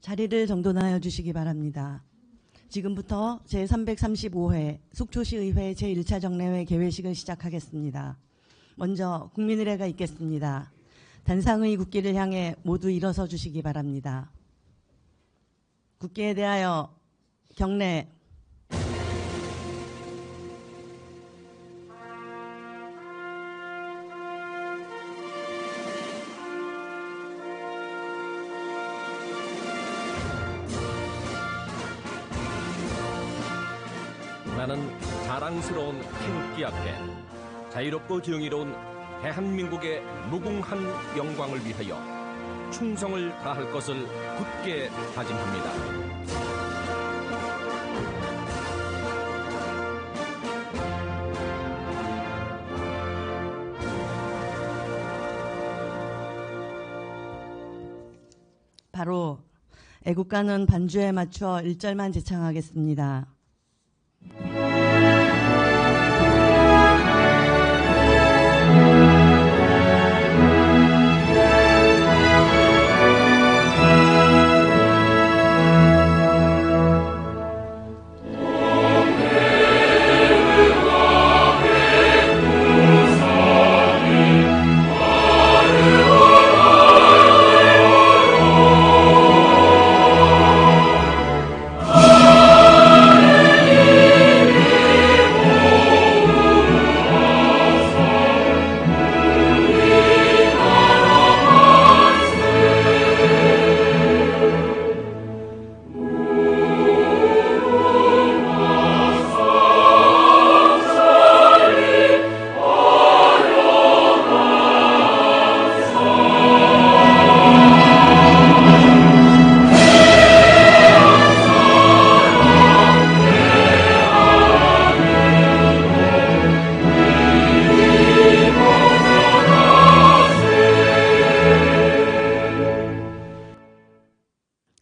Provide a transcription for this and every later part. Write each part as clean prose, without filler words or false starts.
자리를 정돈하여 주시기 바랍니다. 지금부터 제335회 속초시의회 제1차 정례회 개회식을 시작하겠습니다. 먼저 국민의례가 있겠습니다. 단상의 국기를 향해 모두 일어서 주시기 바랍니다. 국기에 대하여 경례. 나는 자랑스러운 태극기 앞에 자유롭고 정의로운 대한민국의 무궁한 영광을 위하여 충성을 다할 것을 굳게 다짐합니다. 바로 애국가는 반주에 맞춰 1절만 제창하겠습니다.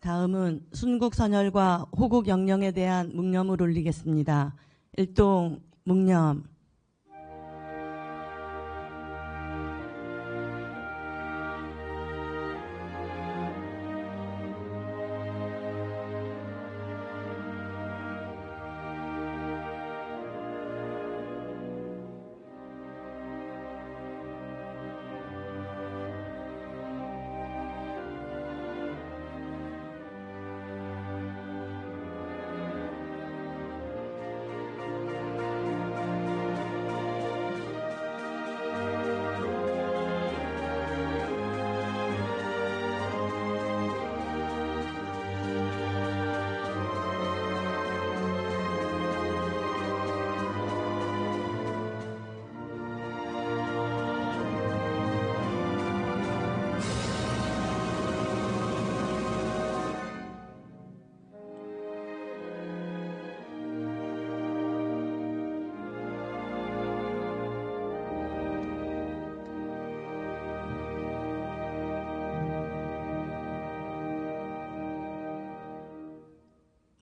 다음은 순국선열과 호국영령에 대한 묵념을 올리겠습니다. 일동 묵념.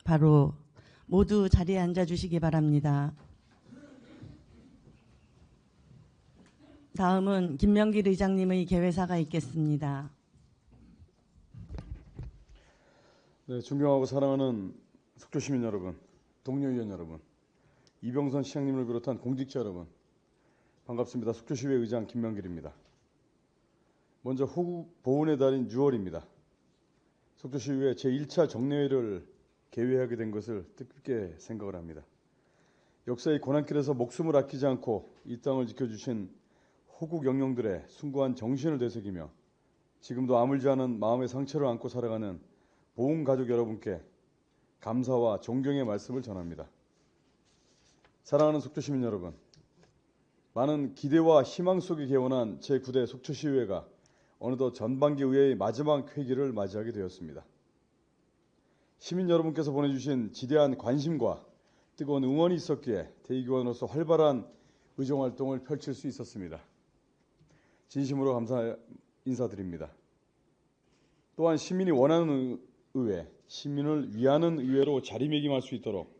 바로 모두 자리에 앉아주시기 바랍니다. 다음은 김명길 의장님의 개회사가 있겠습니다. 네, 존경하고 사랑하는 속초시민 여러분, 동료의원 여러분, 이병선 시장님을 비롯한 공직자 여러분, 반갑습니다. 속초시의회 의장 김명길입니다. 먼저 호국 보훈의 달인 6월입니다. 속초시의회 제1차 정례회를 개회하게 된 것을 뜻깊게 생각을 합니다. 역사의 고난길에서 목숨을 아끼지 않고 이 땅을 지켜주신 호국 영령들의 숭고한 정신을 되새기며 지금도 아물지 않은 마음의 상처를 안고 살아가는 보훈 가족 여러분께 감사와 존경의 말씀을 전합니다. 사랑하는 속초시민 여러분, 많은 기대와 희망 속에 개원한 제9대 속초시의회가 어느덧 전반기 의회의 마지막 회기를 맞이하게 되었습니다. 시민 여러분께서 보내주신 지대한 관심과 뜨거운 응원이 있었기에 대의교원으로서 활발한 의정활동을 펼칠 수 있었습니다. 진심으로 감사 인사드립니다. 또한 시민이 원하는 의회, 시민을 위하는 의회로 자리매김할 수 있도록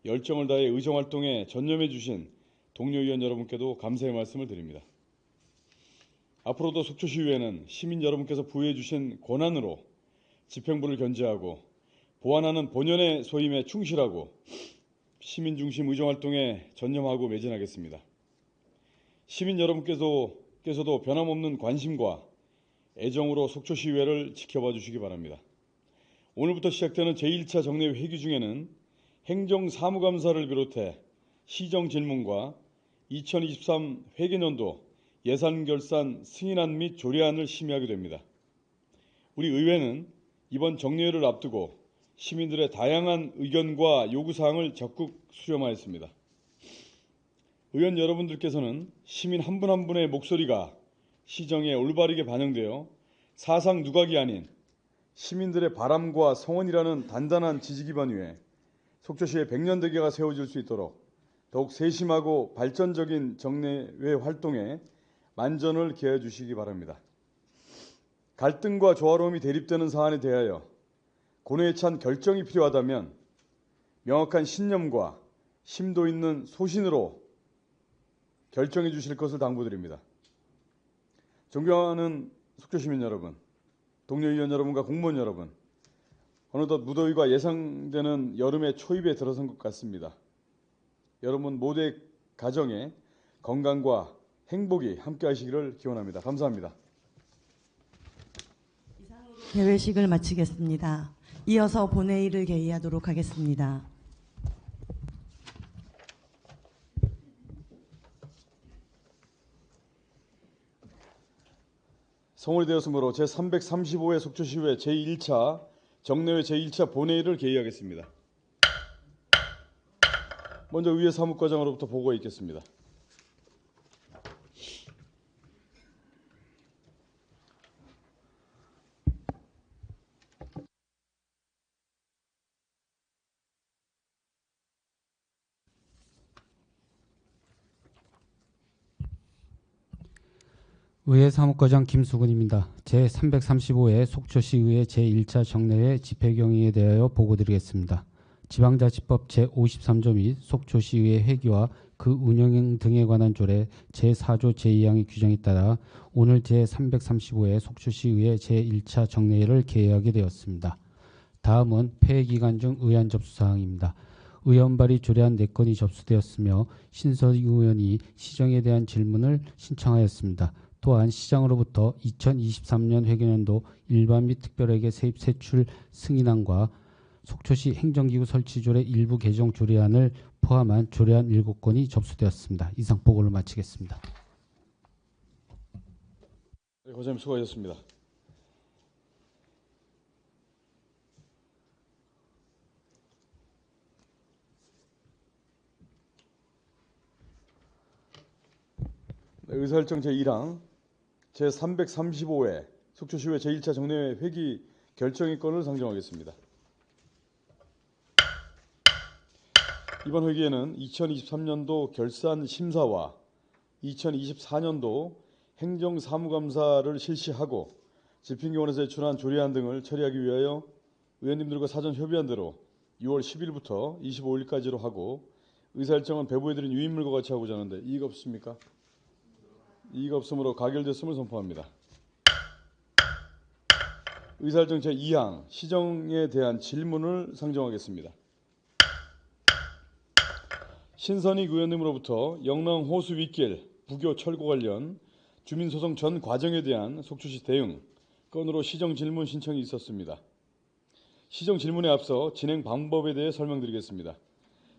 열정을 다해 의정활동에 전념해 주신 동료의원 여러분께도 감사의 말씀을 드립니다. 앞으로도 속초시의회는 시민 여러분께서 부여해 주신 권한으로 집행부를 견제하고 보완하는 본연의 소임에 충실하고 시민 중심 의정활동에 전념하고 매진하겠습니다. 시민 여러분께서도 변함없는 관심과 애정으로 속초시의회를 지켜봐 주시기 바랍니다. 오늘부터 시작되는 제1차 정례회 회기 중에는 행정사무감사를 비롯해 시정질문과 2023 회계년도 예산결산 승인안 및 조례안을 심의하게 됩니다. 우리 의회는 이번 정례회를 앞두고 시민들의 다양한 의견과 요구사항을 적극 수렴하였습니다. 의원 여러분들께서는 시민 한 분 한 분의 목소리가 시정에 올바르게 반영되어 사상 누각이 아닌 시민들의 바람과 성원이라는 단단한 지지 기반 위에 속초시의 100년대계가 세워질 수 있도록 더욱 세심하고 발전적인 정례회 활동에 만전을 기하여 주시기 바랍니다. 갈등과 조화로움이 대립되는 사안에 대하여 고뇌에 찬 결정이 필요하다면 명확한 신념과 심도 있는 소신으로 결정해 주실 것을 당부드립니다. 존경하는 속초시민 여러분, 동료 의원 여러분과 공무원 여러분, 어느덧 무더위가 예상되는 여름의 초입에 들어선 것 같습니다. 여러분 모두의 가정에 건강과 행복이 함께하시기를 기원합니다. 감사합니다. 개회식을 마치겠습니다. 이어서 본회의를 개의하도록 하겠습니다. 성원이 되었으므로 제335회 속초시의회 제1차 정례회 제1차 본회의를 개의하겠습니다. 먼저 의회 사무과장으로부터 보고가 있겠습니다. 의회 사무과장 김수근입니다. 제335회 속초시의회 제1차 정례회 집회경위에 대하여 보고드리겠습니다. 지방자치법 제53조 및 속초시의회 회기와 그 운영 등에 관한 조례 제4조 제2항의 규정에 따라 오늘 제335회 속초시의회 제1차 정례회를 개회하게 되었습니다. 다음은 폐회 기간 중 의안 접수사항입니다. 의원 발의 조례안 4건이 접수되었으며 신선희 의원이 시정에 대한 질문을 신청하였습니다. 또한 시장으로부터 2023년 회계년도 일반 및 특별회계 세입 세출 승인안과 속초시 행정기구 설치조례 일부 개정 조례안을 포함한 조례안 7건이 접수되었습니다. 이상 보고를 마치겠습니다. 네, 과장님 수고하셨습니다. 네, 의사일정 제1항 제335회 속초시의회 제1차 정례회 회기 결정의 건을 상정하겠습니다. 이번 회기에는 2023년도 결산 심사와 2024년도 행정사무감사를 실시하고 집행기원에서 제출한 조례안 등을 처리하기 위하여 의원님들과 사전 협의한 대로 6월 10일부터 25일까지로 하고 의사일정은 배부해드린 유인물과 같이 하고자 하는데 이의가 없습니까? 이의가 없으므로 가결됐음을 선포합니다. 의사일정 제2항 시정에 대한 질문을 상정하겠습니다. 신선익 의원님으로부터 영랑 호수 윗길 부교 철거 관련 주민소송 전 과정에 대한 속초시 대응 건으로 시정 질문 신청이 있었습니다. 시정 질문에 앞서 진행 방법에 대해 설명드리겠습니다.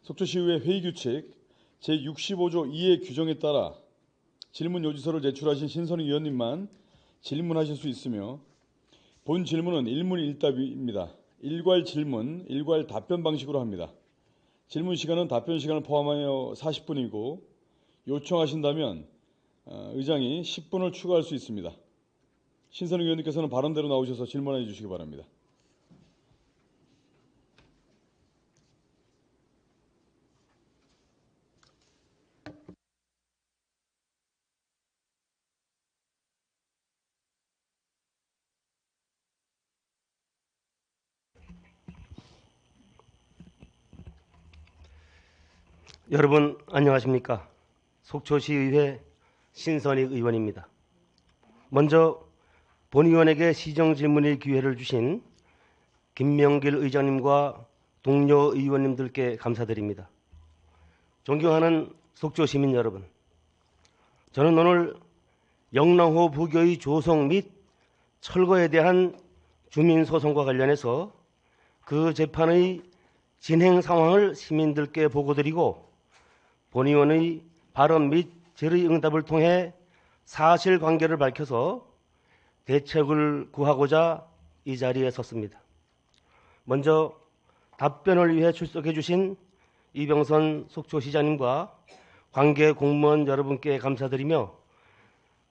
속초시의회 회의규칙 제65조 2의 규정에 따라 질문 요지서를 제출하신 신선익 의원님만 질문하실 수 있으며 본 질문은 일문일답입니다. 일괄 질문, 일괄 답변 방식으로 합니다. 질문 시간은 답변 시간을 포함하여 40분이고 요청하신다면 의장이 10분을 추가할 수 있습니다. 신선익 의원님께서는 발언대로 나오셔서 질문해 주시기 바랍니다. 여러분 안녕하십니까? 속초시의회 신선익 의원입니다. 먼저 본 의원에게 시정 질문의 기회를 주신 김명길 의장님과 동료 의원님들께 감사드립니다. 존경하는 속초 시민 여러분, 저는 오늘 영랑호 부교의 조성 및 철거에 대한 주민소송과 관련해서 그 재판의 진행 상황을 시민들께 보고드리고 본의원의 발언 및 질의응답을 통해 사실관계를 밝혀서 대책을 구하고자 이 자리에 섰습니다. 먼저 답변을 위해 출석해 주신 이병선 속초시장님과 관계 공무원 여러분께 감사드리며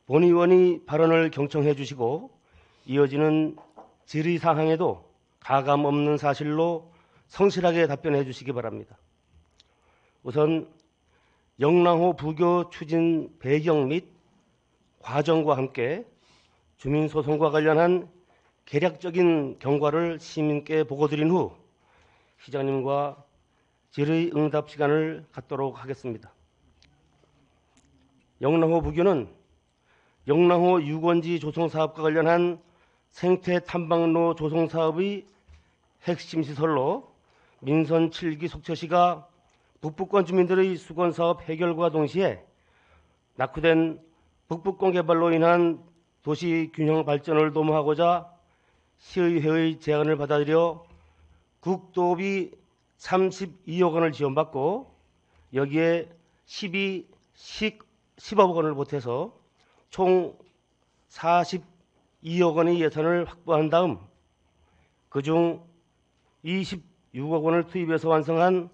본의원이 발언을 경청해 주시고 이어지는 질의사항에도 가감 없는 사실로 성실하게 답변해 주시기 바랍니다. 우선 영랑호 부교 추진 배경 및 과정과 함께 주민소송과 관련한 개략적인 경과를 시민께 보고드린 후 시장님과 질의응답 시간을 갖도록 하겠습니다. 영랑호 부교는 영랑호 유원지 조성사업과 관련한 생태 탐방로 조성사업의 핵심 시설로 민선 7기 속초시가 북부권 주민들의 수건사업 해결과 동시에 낙후된 북부권 개발로 인한 도시 균형 발전을 도모하고자 시의회의 제안을 받아들여 국도비 32억 원을 지원받고 여기에 10억 원을 보태서 총 42억 원의 예산을 확보한 다음 그중 26억 원을 투입해서 완성한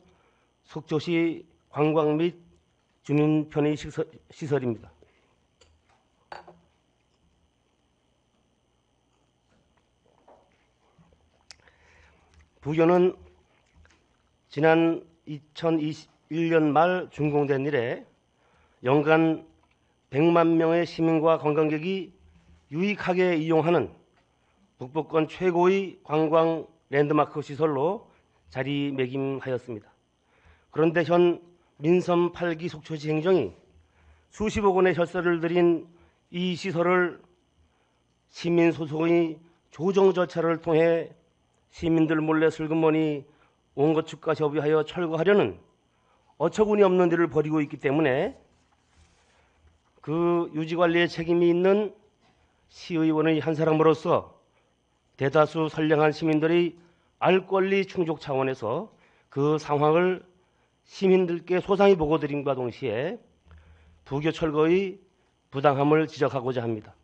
속초시 관광 및 주민 편의 시설입니다. 부교는 지난 2021년 말 준공된 이래 연간 100만 명의 시민과 관광객이 유익하게 이용하는 북부권 최고의 관광 랜드마크 시설로 자리매김하였습니다. 그런데 현 민선 8기 속초시 행정이 수십억 원의 혈세를 들인 이 시설을 시민소송의 조정 절차를 통해 시민들 몰래 슬그머니 온건축과 협의하여 철거하려는 어처구니 없는 일을 벌이고 있기 때문에 그 유지관리에 책임이 있는 시의원의 한 사람으로서 대다수 선량한 시민들의 알 권리 충족 차원에서 그 상황을 시민들께 소상히 보고드림과 동시에 부교 철거의 부당함을 지적하고자 합니다.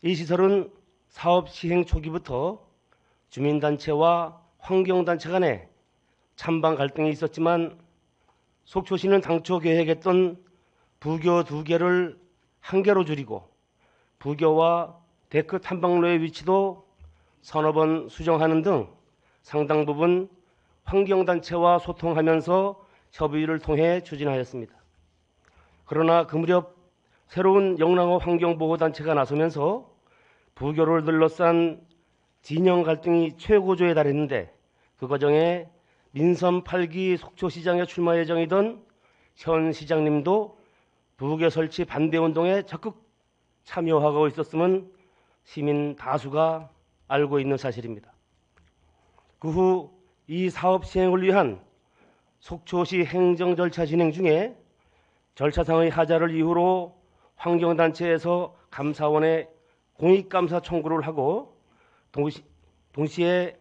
이 시설은 사업 시행 초기부터 주민단체와 환경단체 간에 찬반 갈등이 있었지만 속초시는 당초 계획했던 부교 2개를 1개로 줄이고 부교와 데크 탐방로의 위치도 서너 번 수정하는 등 상당 부분 환경단체와 소통하면서 협의를 통해 추진하였습니다. 그러나 그 무렵 새로운 영랑호 환경보호단체가 나서면서 부교를 둘러싼 진영 갈등이 최고조에 달했는데 그 과정에 민선 8기 속초시장에 출마 예정이던 현 시장님도 부교 설치 반대 운동에 적극 참여하고 있었음은 시민 다수가 알고 있는 사실입니다. 그 후 이 사업 시행을 위한 속초시 행정 절차 진행 중에 절차상의 하자를 이유로 환경단체에서 감사원에 공익감사 청구를 하고 동시에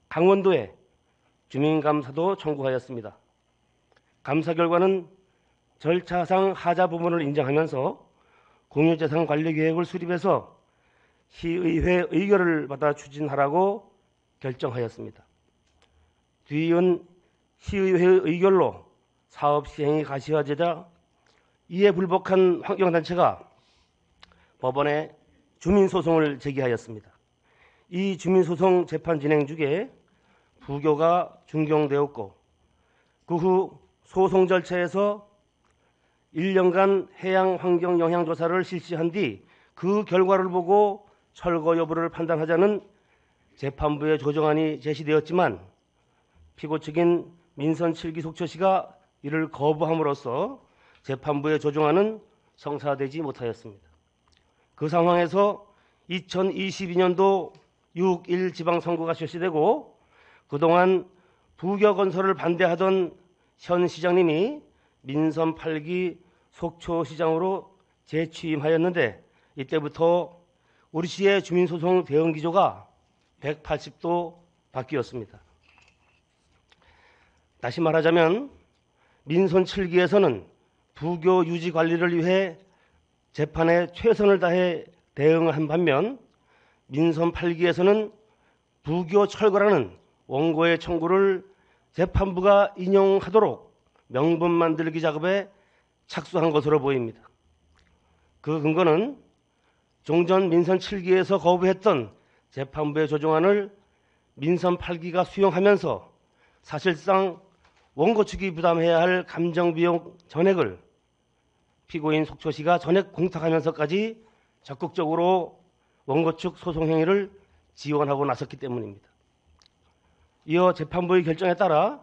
강원도에 주민감사도 청구하였습니다. 감사 결과는 절차상 하자 부분을 인정하면서 공유재산 관리 계획을 수립해서 시의회 의결을 받아 추진하라고 결정하였습니다. 뒤이은 시의회 의결로 사업 시행이 가시화되자 이에 불복한 환경단체가 법원에 주민소송을 제기하였습니다. 이 주민소송 재판 진행 중에 부교가 준공되었고 그 후 소송 절차에서 1년간 해양 환경 영향 조사를 실시한 뒤 그 결과를 보고 철거 여부를 판단하자는 재판부의 조정안이 제시되었지만 피고 측인 민선 7기 속초시가 이를 거부함으로써 재판부의 조정안은 성사되지 못하였습니다. 그 상황에서 2022년도 6.1 지방선거가 실시되고 그동안 부교 건설을 반대하던 현 시장님이 민선 8기 속초시장으로 재취임하였는데 이때부터 우리 시의 주민소송 대응 기조가 180도 바뀌었습니다. 다시 말하자면 민선 7기에서는 부교 유지 관리를 위해 재판에 최선을 다해 대응한 반면 민선 8기에서는 부교 철거라는 원고의 청구를 재판부가 인용하도록 명분 만들기 작업에 착수한 것으로 보입니다. 그 근거는 종전 민선 7기에서 거부했던 재판부의 조정안을 민선 8기가 수용하면서 사실상 원고 측이 부담해야 할 감정비용 전액을 피고인 속초시가 전액 공탁하면서까지 적극적으로 원고 측 소송 행위를 지원하고 나섰기 때문입니다. 이어 재판부의 결정에 따라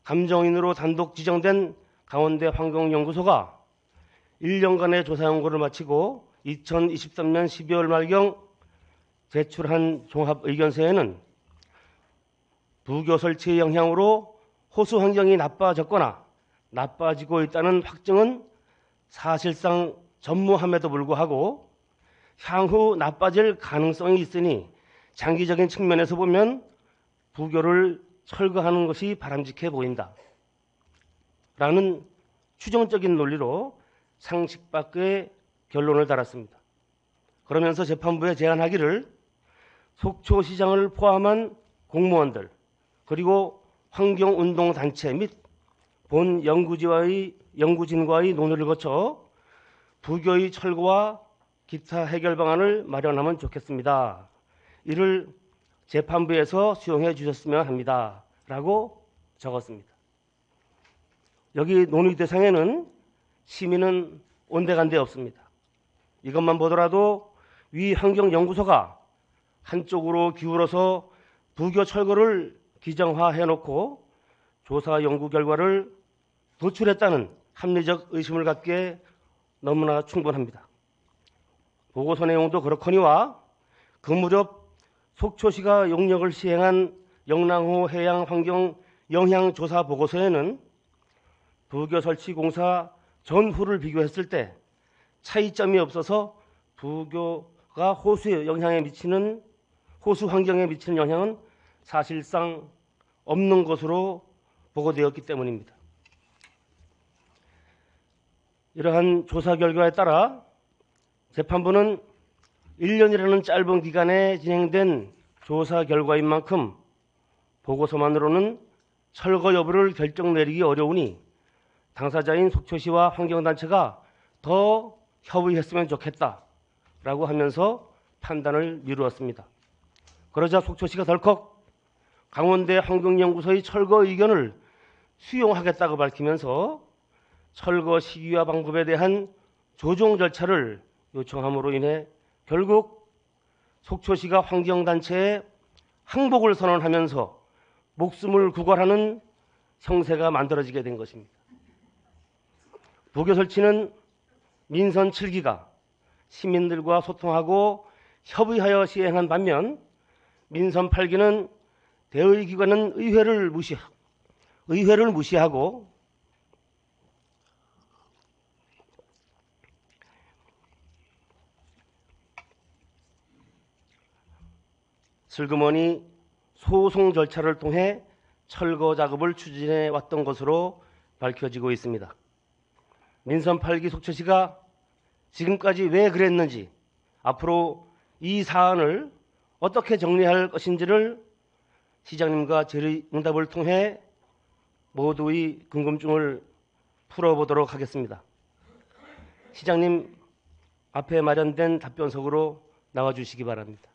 감정인으로 단독 지정된 강원대 환경연구소가 1년간의 조사 연구를 마치고 2023년 12월 말경 제출한 종합의견서에는 부교 설치의 영향으로 호수 환경이 나빠졌거나 나빠지고 있다는 확증은 사실상 전무함에도 불구하고 향후 나빠질 가능성이 있으니 장기적인 측면에서 보면 부교를 철거하는 것이 바람직해 보인다. 라는 추정적인 논리로 상식 밖의 결론을 달았습니다. 그러면서 재판부에 제안하기를 속초시장을 포함한 공무원들 그리고 환경운동단체 및 본 연구진과의 논의를 거쳐 부교의 철거와 기타 해결 방안을 마련하면 좋겠습니다. 이를 재판부에서 수용해 주셨으면 합니다. 라고 적었습니다. 여기 논의 대상에는 시민은 온데간데 없습니다. 이것만 보더라도 위 환경연구소가 한쪽으로 기울어서 부교 철거를 기정화해놓고 조사 연구 결과를 도출했다는 합리적 의심을 갖기에 너무나 충분합니다. 보고서 내용도 그렇거니와 그 무렵 속초시가 용역을 시행한 영랑호 해양 환경 영향 조사 보고서에는 부교 설치 공사 전후를 비교했을 때 차이점이 없어서 부교가 호수 환경에 미치는 영향은 사실상 없는 것으로 보고되었기 때문입니다. 이러한 조사 결과에 따라 재판부는 1년이라는 짧은 기간에 진행된 조사 결과인 만큼 보고서만으로는 철거 여부를 결정 내리기 어려우니 당사자인 속초시와 환경단체가 더 협의했으면 좋겠다라고 하면서 판단을 미루었습니다. 그러자 속초시가 덜컥 강원대 환경연구소의 철거 의견을 수용하겠다고 밝히면서 철거 시기와 방법에 대한 조정 절차를 요청함으로 인해 결국 속초시가 환경단체에 항복을 선언하면서 목숨을 구걸하는 형세가 만들어지게 된 것입니다. 부교 설치는 민선 7기가 시민들과 소통하고 협의하여 시행한 반면 민선 8기는 대의기관은 의회를 무시하고 슬그머니 소송 절차를 통해 철거 작업을 추진해 왔던 것으로 밝혀지고 있습니다. 민선 8기 속초시가 지금까지 왜 그랬는지 앞으로 이 사안을 어떻게 정리할 것인지를 시장님과 질의응답을 통해 모두의 궁금증을 풀어보도록 하겠습니다. 시장님 앞에 마련된 답변석으로 나와주시기 바랍니다.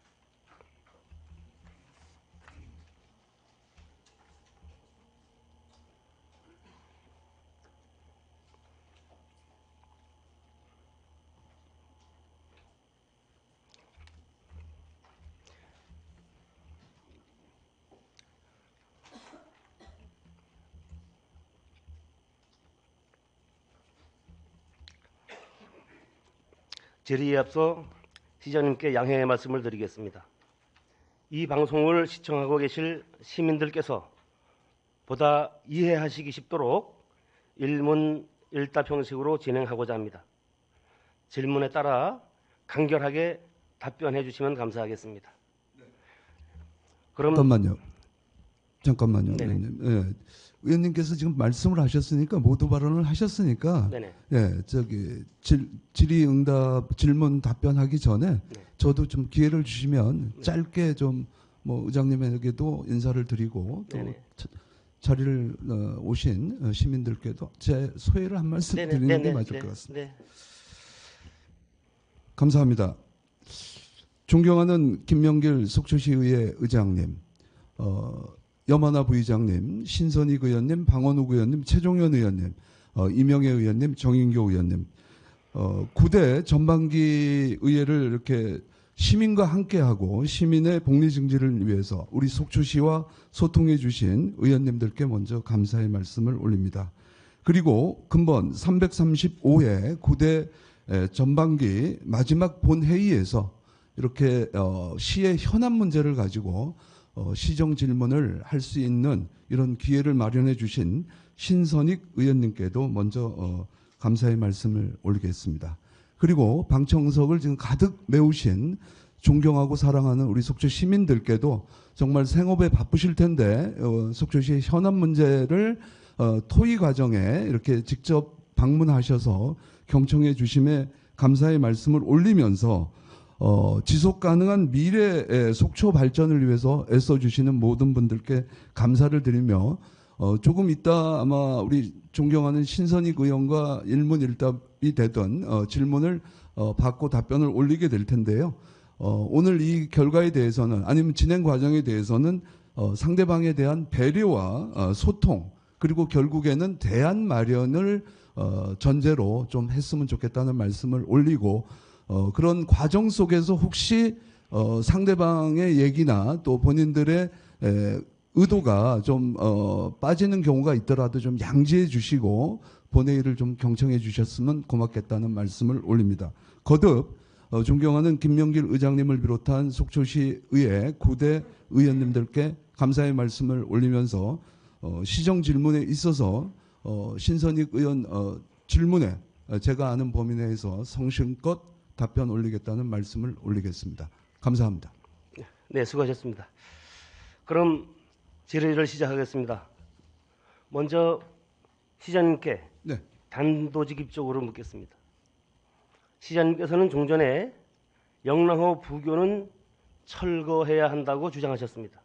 질의에 앞서 시장님께 양해의 말씀을 드리겠습니다. 이 방송을 시청하고 계실 시민들께서 보다 이해하시기 쉽도록 일문일답 형식으로 진행하고자 합니다. 질문에 따라 간결하게 답변해 주시면 감사하겠습니다. 그럼 잠깐만요. 네네. 의원님. 예. 의원님께서 지금 말씀을 하셨으니까 모두 발언을 하셨으니까 네네. 예, 질의응답 질문 답변하기 전에 네. 저도 좀 기회를 주시면 짧게 좀 뭐 의장님에게도 인사를 드리고 또 네네. 자리를 오신 시민들께도 제 소회를 한 말씀 네네. 드리는 게 네네. 맞을 네. 것 같습니다. 네. 감사합니다. 존경하는 김명길 속초시의회 의장님, 염하나 부의장님, 신선익 의원님, 방원욱 의원님, 최종현 의원님, 이명애 의원님, 정인교 의원님, 9대 전반기 의회를 이렇게 시민과 함께하고 시민의 복리 증진을 위해서 우리 속초시와 소통해 주신 의원님들께 먼저 감사의 말씀을 올립니다. 그리고 근본 335회 9대 전반기 마지막 본회의에서 이렇게 시의 현안 문제를 가지고 시정 질문을 할 수 있는 이런 기회를 마련해 주신 신선익 의원님께도 먼저 감사의 말씀을 올리겠습니다. 그리고 방청석을 지금 가득 메우신 존경하고 사랑하는 우리 속초 시민들께도 정말 생업에 바쁘실 텐데 속초시의 현안 문제를 토의 과정에 이렇게 직접 방문하셔서 경청해 주심에 감사의 말씀을 올리면서 지속 가능한 미래의 속초 발전을 위해서 애써주시는 모든 분들께 감사를 드리며 조금 이따 아마 우리 존경하는 신선익 의원과 일문일답이 되던 질문을 받고 답변을 올리게 될 텐데요. 오늘 이 결과에 대해서는 아니면 진행 과정에 대해서는 상대방에 대한 배려와 소통 그리고 결국에는 대안 마련을 전제로 좀 했으면 좋겠다는 말씀을 올리고 그런 과정 속에서 혹시 상대방의 얘기나 또 본인들의 의도가 좀 빠지는 경우가 있더라도 좀 양지해 주시고 본회의를 좀 경청해 주셨으면 고맙겠다는 말씀을 올립니다. 거듭 존경하는 김명길 의장님을 비롯한 속초시 의회 9대 의원님들께 감사의 말씀을 올리면서 시정 질문에 있어서 신선익 의원 질문에 제가 아는 범위 내에서 성심껏 답변 올리겠다는 말씀을 올리겠습니다. 감사합니다. 네, 수고하셨습니다. 그럼 질의를 시작하겠습니다. 먼저 시장님께 네. 단도직입적으로 묻겠습니다. 시장님께서는 종전에 영랑호 부교는 철거해야 한다고 주장하셨습니다.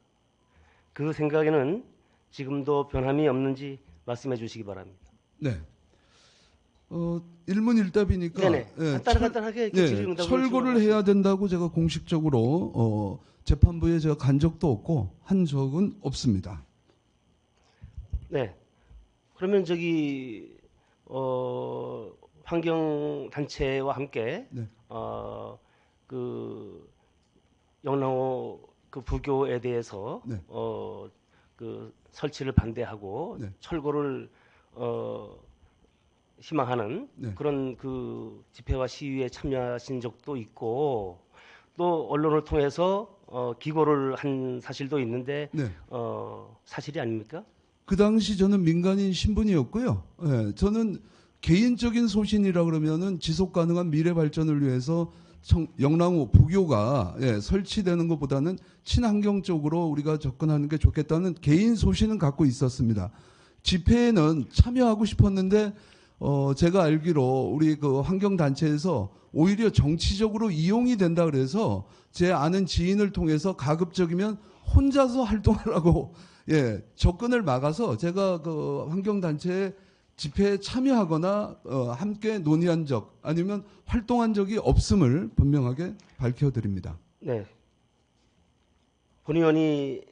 그 생각에는 지금도 변함이 없는지 말씀해 주시기 바랍니다. 네. 일문일답이니까 네네. 예, 간단하게 이렇게 질의응답을 철거를 해야 된다고 제가 공식적으로 재판부에 제가 간 적도 없고 한 적은 없습니다. 네. 그러면 환경 단체와 함께 네. 그 영랑호 그 부교에 대해서 네. 그 설치를 반대하고 네. 철거를 희망하는 네. 그런 그 집회와 시위에 참여하신 적도 있고 또 언론을 통해서 기고를 한 사실도 있는데 네. 사실이 아닙니까? 그 당시 저는 민간인 신분이었고요. 예, 저는 개인적인 소신이라 그러면은 지속 가능한 미래 발전을 위해서 영랑호 부교가 설치되는 것보다는 친환경 쪽으로 우리가 접근하는 게 좋겠다는 개인 소신은 갖고 있었습니다. 집회에는 참여하고 싶었는데 제가 알기로 우리 그 환경 단체에서 오히려 정치적으로 이용이 된다 그래서 제 아는 지인을 통해서 가급적이면 혼자서 활동하라고 접근을 막아서 제가 그 환경 단체에 집회에 참여하거나 함께 논의한 적 아니면 활동한 적이 없음을 분명하게 밝혀드립니다. 네. 본 의원이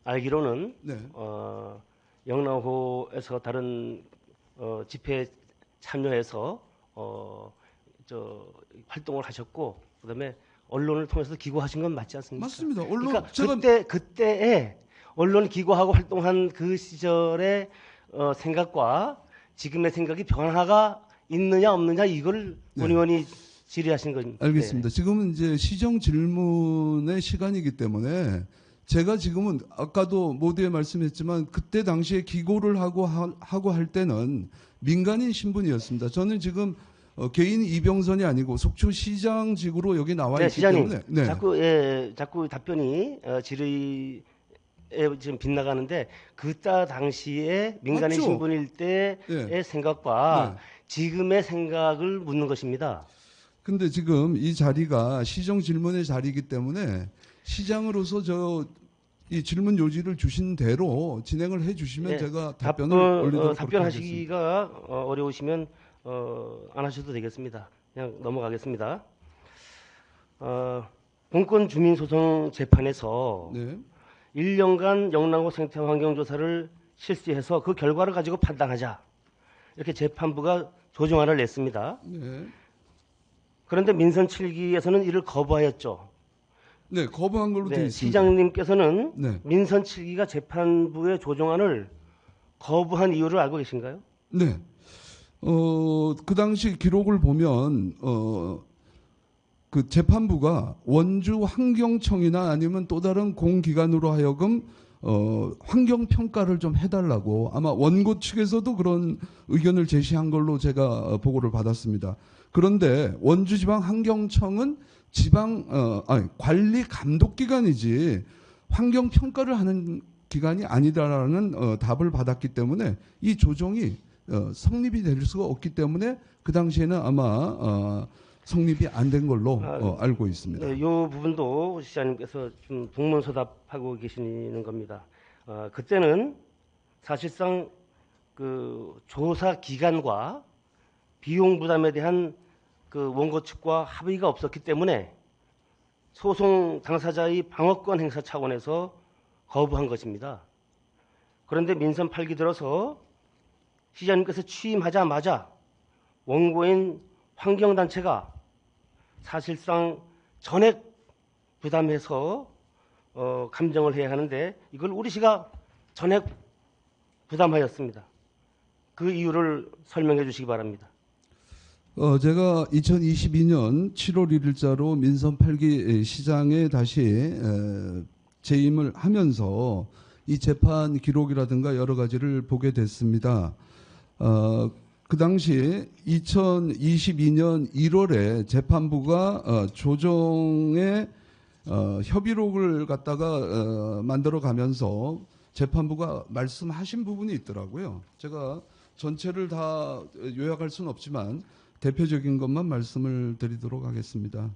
알기로는 네. 영랑호에서 다른 집회에 참여해서 활동을 하셨고 그다음에 언론을 통해서 기고하신 건 맞지 않습니까? 맞습니다. 언론 그러니까 제가 그때에 언론 기고하고 활동한 그 시절의 생각과 지금의 생각이 변화가 있느냐 없느냐 이걸 본 의원이 질의하신 겁니다. 알겠습니다. 지금은 이제 시정 질문의 시간이기 때문에 제가 지금은 아까도 모두에 말씀했지만 그때 당시에 기고를 하고 할 때는 민간인 신분이었습니다. 저는 지금 개인 이병선이 아니고 속초시장직으로 여기 나와 네, 있기 시장님. 때문에 네. 자꾸 답변이 질의에 지금 빗나가는데 그때 당시에 민간인 맞죠? 신분일 때의 네. 생각과 네. 지금의 생각을 묻는 것입니다. 근데 지금 이 자리가 시정 질문의 자리이기 때문에 시장으로서 이 질문 요지를 주신 대로 진행을 해 주시면 네, 제가 답변을 올리도록 그렇게 하겠습니다. 답변하시기가 어려우시면 안 하셔도 되겠습니다. 그냥 넘어가겠습니다. 공권 주민소송 재판에서 네. 1년간 영랑호 생태 환경조사를 실시해서 그 결과를 가지고 판단하자. 이렇게 재판부가 조정안을 냈습니다. 네. 그런데 민선 7기에서는 이를 거부하였죠. 네, 거부한 걸로 되어 네, 있습니다. 시장님께서는 네. 민선 7기가 재판부의 조정안을 거부한 이유를 알고 계신가요? 네. 그 당시 기록을 보면 그 재판부가 원주 환경청이나 아니면 또 다른 공기관으로 하여금 환경 평가를 좀 해달라고 아마 원고 측에서도 그런 의견을 제시한 걸로 제가 보고를 받았습니다. 그런데 원주지방환경청은 관리 감독 기관이지 환경 평가를 하는 기관이 아니다라는 답을 받았기 때문에 이 조정이 성립이 될 수가 없기 때문에 그 당시에는 아마 성립이 안 된 걸로 알고 있습니다. 이 부분도 시장님께서 좀 동문서답하고 계시는 겁니다. 그때는 사실상 그 조사 기간과 비용 부담에 대한 그 원고 측과 합의가 없었기 때문에 소송 당사자의 방어권 행사 차원에서 거부한 것입니다. 그런데 민선 8기 들어서 시장님께서 취임하자마자 원고인 환경단체가 사실상 전액 부담해서 감정을 해야 하는데 이걸 우리시가 전액 부담하였습니다. 그 이유를 설명해 주시기 바랍니다. 제가 2022년 7월 1일자로 민선 8기 시장에 다시 재임을 하면서 이 재판 기록이라든가 여러 가지를 보게 됐습니다. 그 당시 2022년 1월에 재판부가 조정의 협의록을 갖다가 만들어 가면서 재판부가 말씀하신 부분이 있더라고요. 제가 전체를 다 요약할 수는 없지만 대표적인 것만 말씀을 드리도록 하겠습니다.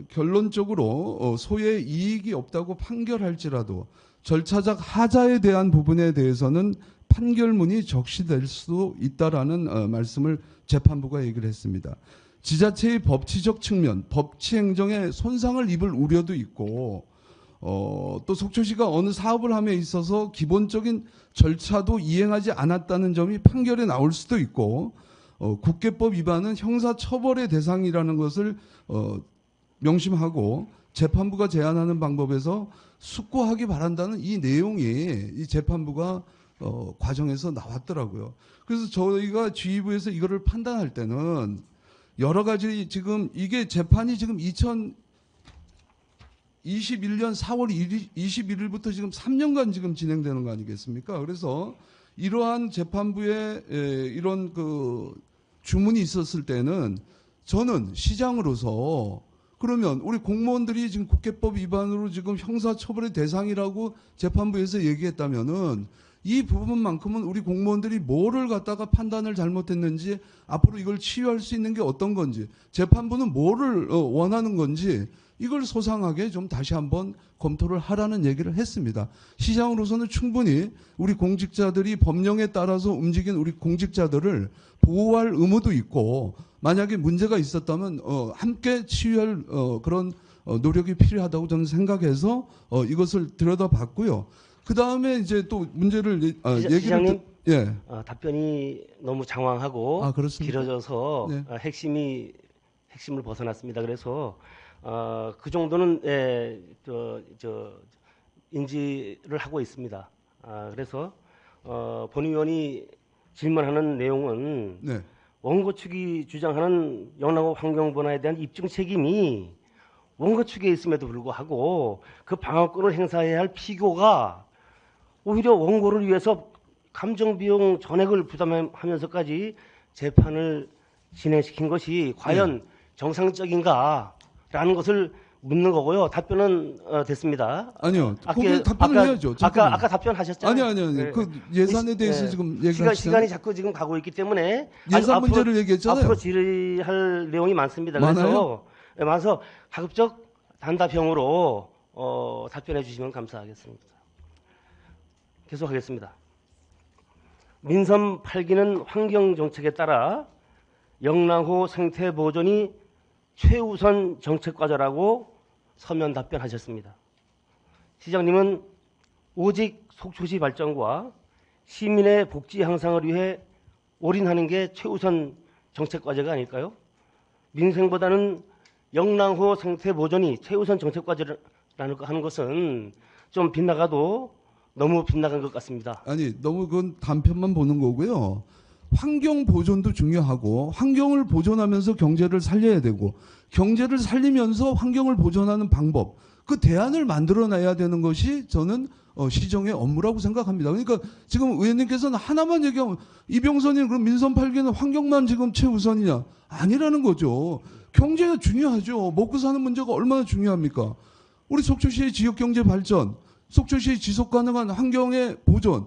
결론적으로 소의 이익이 없다고 판결할지라도 절차적 하자에 대한 부분에 대해서는 판결문이 적시될 수도 있다라는 말씀을 재판부가 얘기를 했습니다. 지자체의 법치적 측면, 법치 행정에 손상을 입을 우려도 있고 또 속초시가 어느 사업을 함에 있어서 기본적인 절차도 이행하지 않았다는 점이 판결에 나올 수도 있고 국계법 위반은 형사처벌의 대상이라는 것을 명심하고 재판부가 제안하는 방법에서 숙고하기 바란다는 이 내용이 이 재판부가 과정에서 나왔더라고요. 그래서 저희가 지휘부에서 이거를 판단할 때는 여러 가지 지금 이게 재판이 지금 2021년 4월 21일부터 지금 3년간 지금 진행되는 거 아니겠습니까? 그래서 이러한 재판부의 이런 그 주문이 있었을 때는 저는 시장으로서 그러면 우리 공무원들이 지금 국회법 위반으로 지금 형사처벌의 대상이라고 재판부에서 얘기했다면은 이 부분만큼은 우리 공무원들이 뭐를 갖다가 판단을 잘못했는지 앞으로 이걸 치유할 수 있는 게 어떤 건지 재판부는 뭐를 원하는 건지 이걸 소상하게 좀 다시 한번 검토를 하라는 얘기를 했습니다. 시장으로서는 충분히 우리 공직자들이 법령에 따라서 움직인 우리 공직자들을 보호할 의무도 있고 만약에 문제가 있었다면 함께 치유할 그런 노력이 필요하다고 저는 생각해서 이것을 들여다봤고요. 그 다음에 이제 또 문제를 얘기를 시장님, 예. 답변이 너무 장황하고 그렇습니까? 길어져서 네. 핵심을 벗어났습니다. 그래서 그 정도는 인지를 하고 있습니다. 그래서 본 의원이 질문하는 내용은 네. 원고 측이 주장하는 영랑호 환경분화에 대한 입증 책임이 원고 측에 있음에도 불구하고 그 방어권을 행사해야 할 피고가 오히려 원고를 위해서 감정 비용 전액을 부담하면서까지 재판을 진행시킨 것이 과연 정상적인가라는 것을 묻는 거고요. 답변은 됐습니다. 아니요. 거기에 답변을 해야죠. 아까 답변하셨잖아요. 아니. 네. 그 예산에 대해서 네. 지금 얘기하시잖아요. 시간이 자꾸 지금 가고 있기 때문에 예산 문제를 얘기했잖아요. 앞으로 질의할 내용이 많습니다. 많아요? 그래서 가급적 단답형으로 답변해 주시면 감사하겠습니다. 계속하겠습니다. 민선 8기는 환경정책에 따라 영랑호 생태 보존이 최우선 정책과제라고 서면 답변하셨습니다. 시장님은 오직 속초시 발전과 시민의 복지 향상을 위해 올인하는 게 최우선 정책과제가 아닐까요? 민생보다는 영랑호 생태 보존이 최우선 정책과제라는 하는 것은 좀 빗나가도 너무 빗나간 것 같습니다. 아니, 너무 그건 단편만 보는 거고요. 환경 보존도 중요하고 환경을 보존하면서 경제를 살려야 되고 경제를 살리면서 환경을 보존하는 방법, 그 대안을 만들어내야 되는 것이 저는 시정의 업무라고 생각합니다. 그러니까 지금 의원님께서는 하나만 얘기하면 이병선이 그럼 민선 8기는 환경만 지금 최우선이냐? 아니라는 거죠. 경제가 중요하죠. 먹고 사는 문제가 얼마나 중요합니까? 우리 속초시의 지역경제 발전, 속초시의 지속가능한 환경의 보존,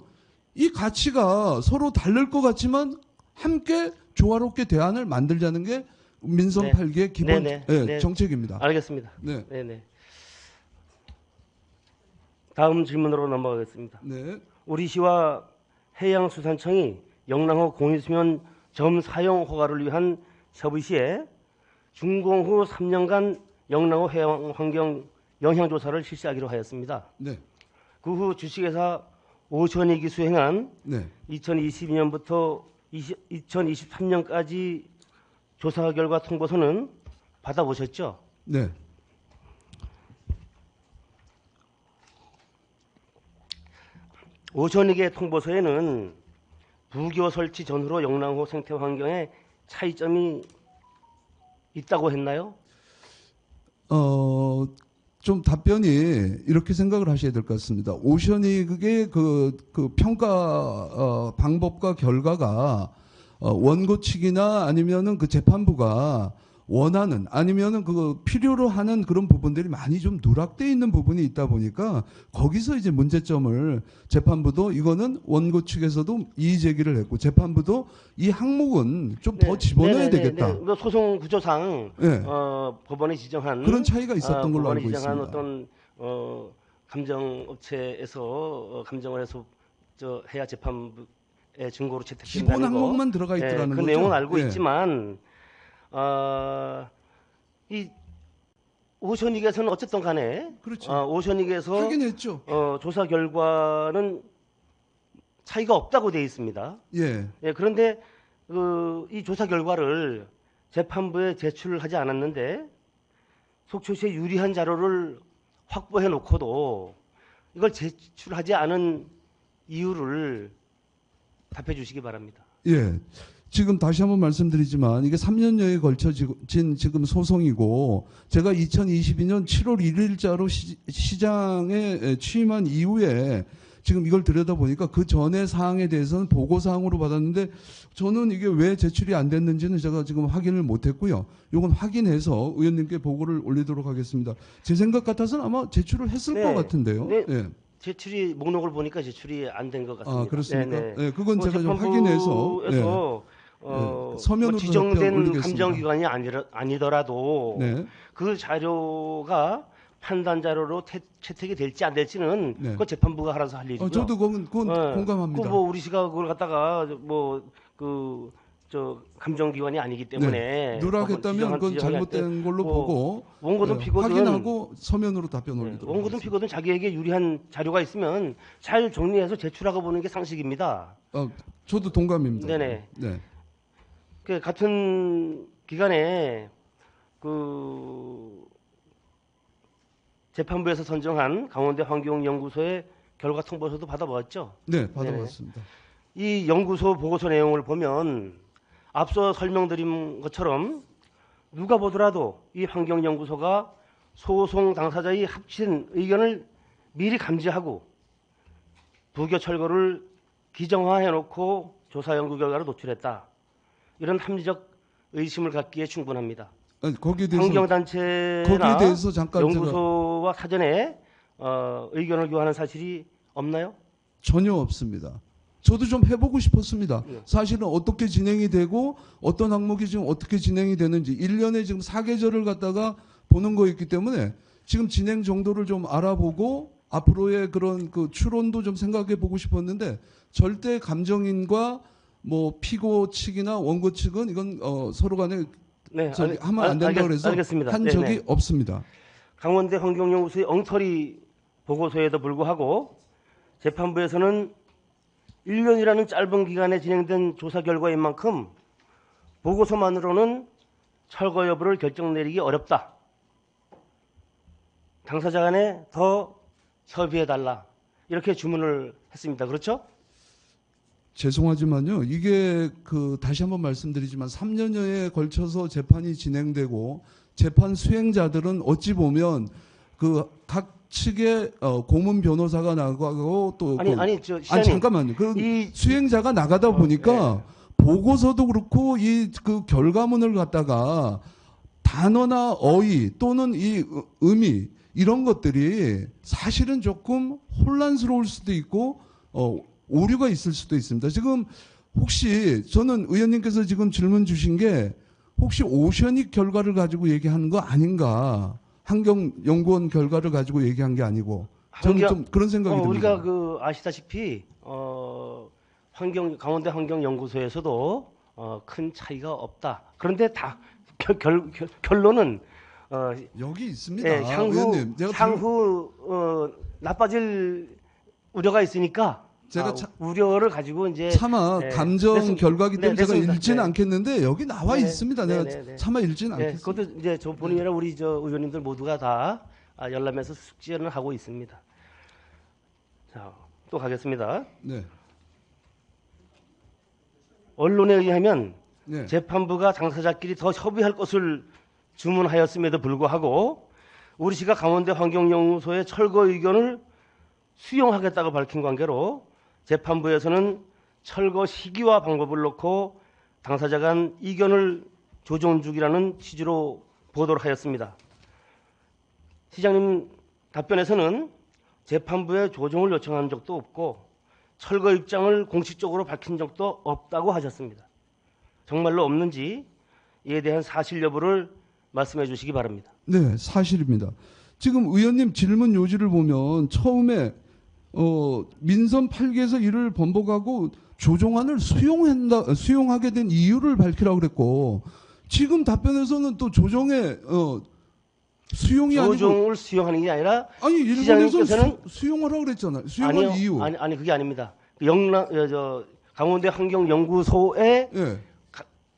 이 가치가 서로 다를 것 같지만 함께 조화롭게 대안을 만들자는 게 민선 8기의 기본 정책입니다. 알겠습니다. 네. 네네. 다음 질문으로 넘어가겠습니다. 네. 우리 시와 해양수산청이 영랑호 공유수면 점 사용 허가를 위한 협의 시에 준공 후 3년간 영랑호 해양 환경 영향 조사를 실시하기로 하였습니다. 네. 그 후 주식회사 오션익이 수행한 네. 2022년부터 2023년까지 조사 결과 통보서는 받아보셨죠? 네. 오션익의 통보서에는 부교 설치 전후로 영랑호 생태 환경에 차이점이 있다고 했나요? 좀 답변이 이렇게 생각을 하셔야 될 것 같습니다. 오션익의 그 평가 방법과 결과가 원고 측이나 아니면은 그 재판부가 원하는 아니면은 그 필요로 하는 그런 부분들이 많이 좀 누락돼 있는 부분이 있다 보니까 거기서 이제 문제점을 재판부도 이거는 원고 측에서도 이의 제기를 했고 재판부도 이 항목은 좀 더 집어넣어야 되겠다. 그 소송 구조상 네. 법원이 지정한 그런 차이가 있었던 걸로 알고 지정한 있습니다. 어떤 감정업체에서 감정을 해서 해야 재판부의 증거로 기본 채택된다는 거. 항목만 들어가 있더라는 그 거죠. 내용은 알고 예. 있지만 이 오션익에서는 어쨌든 간에 그렇죠. 오션익에서 확인했죠. 조사 결과는 차이가 없다고 되어 있습니다. 예. 예, 그런데 이 조사 결과를 재판부에 제출하지 않았는데 속초시에 유리한 자료를 확보해 놓고도 이걸 제출하지 않은 이유를 답해 주시기 바랍니다. 예. 지금 다시 한번 말씀드리지만 이게 3년여에 걸쳐진 지금 소송이고 제가 2022년 7월 1일자로 시장에 취임한 이후에 지금 이걸 들여다보니까 그 전의 사항에 대해서는 보고사항으로 받았는데 저는 이게 왜 제출이 안 됐는지는 제가 지금 확인을 못했고요. 이건 확인해서 의원님께 보고를 올리도록 하겠습니다. 제 생각 같아서는 아마 제출을 했을 네. 것 같은데요. 네. 예. 제출이 목록을 보니까 제출이 안 된 것 같습니다. 아, 그렇습니까? 네네. 예, 그건 제가 좀 확인해서 서면으로 지정된 답변 올리겠습니다. 감정기관이 아니더라도 네. 그 자료가 판단 자료로 채택이 될지 안 될지는 네. 그 재판부가 알아서 할 일이고요. 저도 그건 공감합니다. 뭐 우리 시가 그걸 갖다가 감정기관이 아니기 때문에 네. 누락했다면 그건 잘못된 걸로 보고 원고든 피고든 확인하고 서면으로 답변 올리도록 원고든 피고든 자기에게 유리한 자료가 있으면 잘 정리해서 제출하고 보는 게 상식입니다. 저도 동감입니다. 네네. 네. 그 같은 기간에 재판부에서 선정한 강원대 환경연구소의 결과 통보서도 받아보았죠. 네, 받아봤습니다. 이 연구소 보고서 내용을 보면 앞서 설명드린 것처럼 누가 보더라도 이 환경연구소가 소송 당사자의 합친 의견을 미리 감지하고 부교 철거를 기정화해놓고 조사 연구 결과로 노출했다. 이런 합리적 의심을 갖기에 충분합니다. 아니, 거기에 대해서 환경단체나 잠깐 연구소와 사전에 의견을 교환한 사실이 없나요? 전혀 없습니다. 저도 좀 해보고 싶었습니다. 네. 사실은 어떻게 진행이 되고 어떤 항목이 지금 어떻게 진행이 되는지 1년에 지금 4계절을 갖다가 보는 거였기 때문에 지금 진행 정도를 좀 알아보고 앞으로의 그런 그 추론도 좀 생각해 보고 싶었는데 절대 감정인과 뭐 피고 측이나 원고 측은 이건 서로 간에 네, 하면 안 된다 그래서 알겠습니다. 한 네, 적이 네. 없습니다. 강원대 환경연구소의 엉터리 보고서에도 불구하고 재판부에서는 1년이라는 짧은 기간에 진행된 조사 결과인 만큼 보고서만으로는 철거 여부를 결정 내리기 어렵다. 당사자 간에 더 협의해달라. 이렇게 주문을 했습니다. 그렇죠? 죄송하지만요. 이게 다시 한번 말씀드리지만 3년여에 걸쳐서 재판이 진행되고 재판 수행자들은 어찌 보면 각 측의 고문 변호사가 나가고 또 시장님, 잠깐만요. 수행자가 나가다 보니까 보고서도 그렇고 그 결과문을 갖다가 단어나 어휘 또는 이 의미 이런 것들이 사실은 조금 혼란스러울 수도 있고 오류가 있을 수도 있습니다. 지금 혹시 저는 의원님께서 지금 질문 주신 게 혹시 오셔닉 결과를 가지고 얘기하는 거 아닌가? 환경연구원 결과를 가지고 얘기한 게 아니고 저는 좀 그런 생각이 듭니다. 우리가 아시다시피 강원대 환경연구소에서도 큰 차이가 없다. 그런데 다 결론은 여기 있습니다. 예, 의원님, 향후 나빠질 우려가 있으니까 제가 우려를 가지고 이제 차마 감정 결과기 때문에 제가 됐습니다. 읽지는 않겠는데 여기 나와 있습니다. 내가 차마 읽지는 않겠습니다. 그것도 이제 저 본인이나 우리 의원님들 모두가 다 열람해서 숙지를 하고 있습니다. 자, 또 가겠습니다. 네. 언론에 의하면 네. 재판부가 당사자끼리 더 협의할 것을 주문하였음에도 불구하고 우리 시가 강원대 환경연구소의 철거 의견을 수용하겠다고 밝힌 관계로 재판부에서는 철거 시기와 방법을 놓고 당사자 간 이견을 조정 중이라는 취지로 보도를 하였습니다. 시장님 답변에서는 재판부에 조정을 요청한 적도 없고 철거 입장을 공식적으로 밝힌 적도 없다고 하셨습니다. 정말로 없는지 이에 대한 사실 여부를 말씀해 주시기 바랍니다. 네, 사실입니다. 지금 의원님 질문 요지를 보면 처음에 민선 8개에서 이를 번복하고 조정안을 수용하게 된 이유를 밝히라고 그랬고 지금 답변에서는 또 조정의 수용이 아니고 조정을 수용하는 게 아니라 아니 일본에서 수용하라고 그랬잖아요. 수용할 아니요, 이유. 아니 그게 아닙니다. 강원대 환경연구소의 예.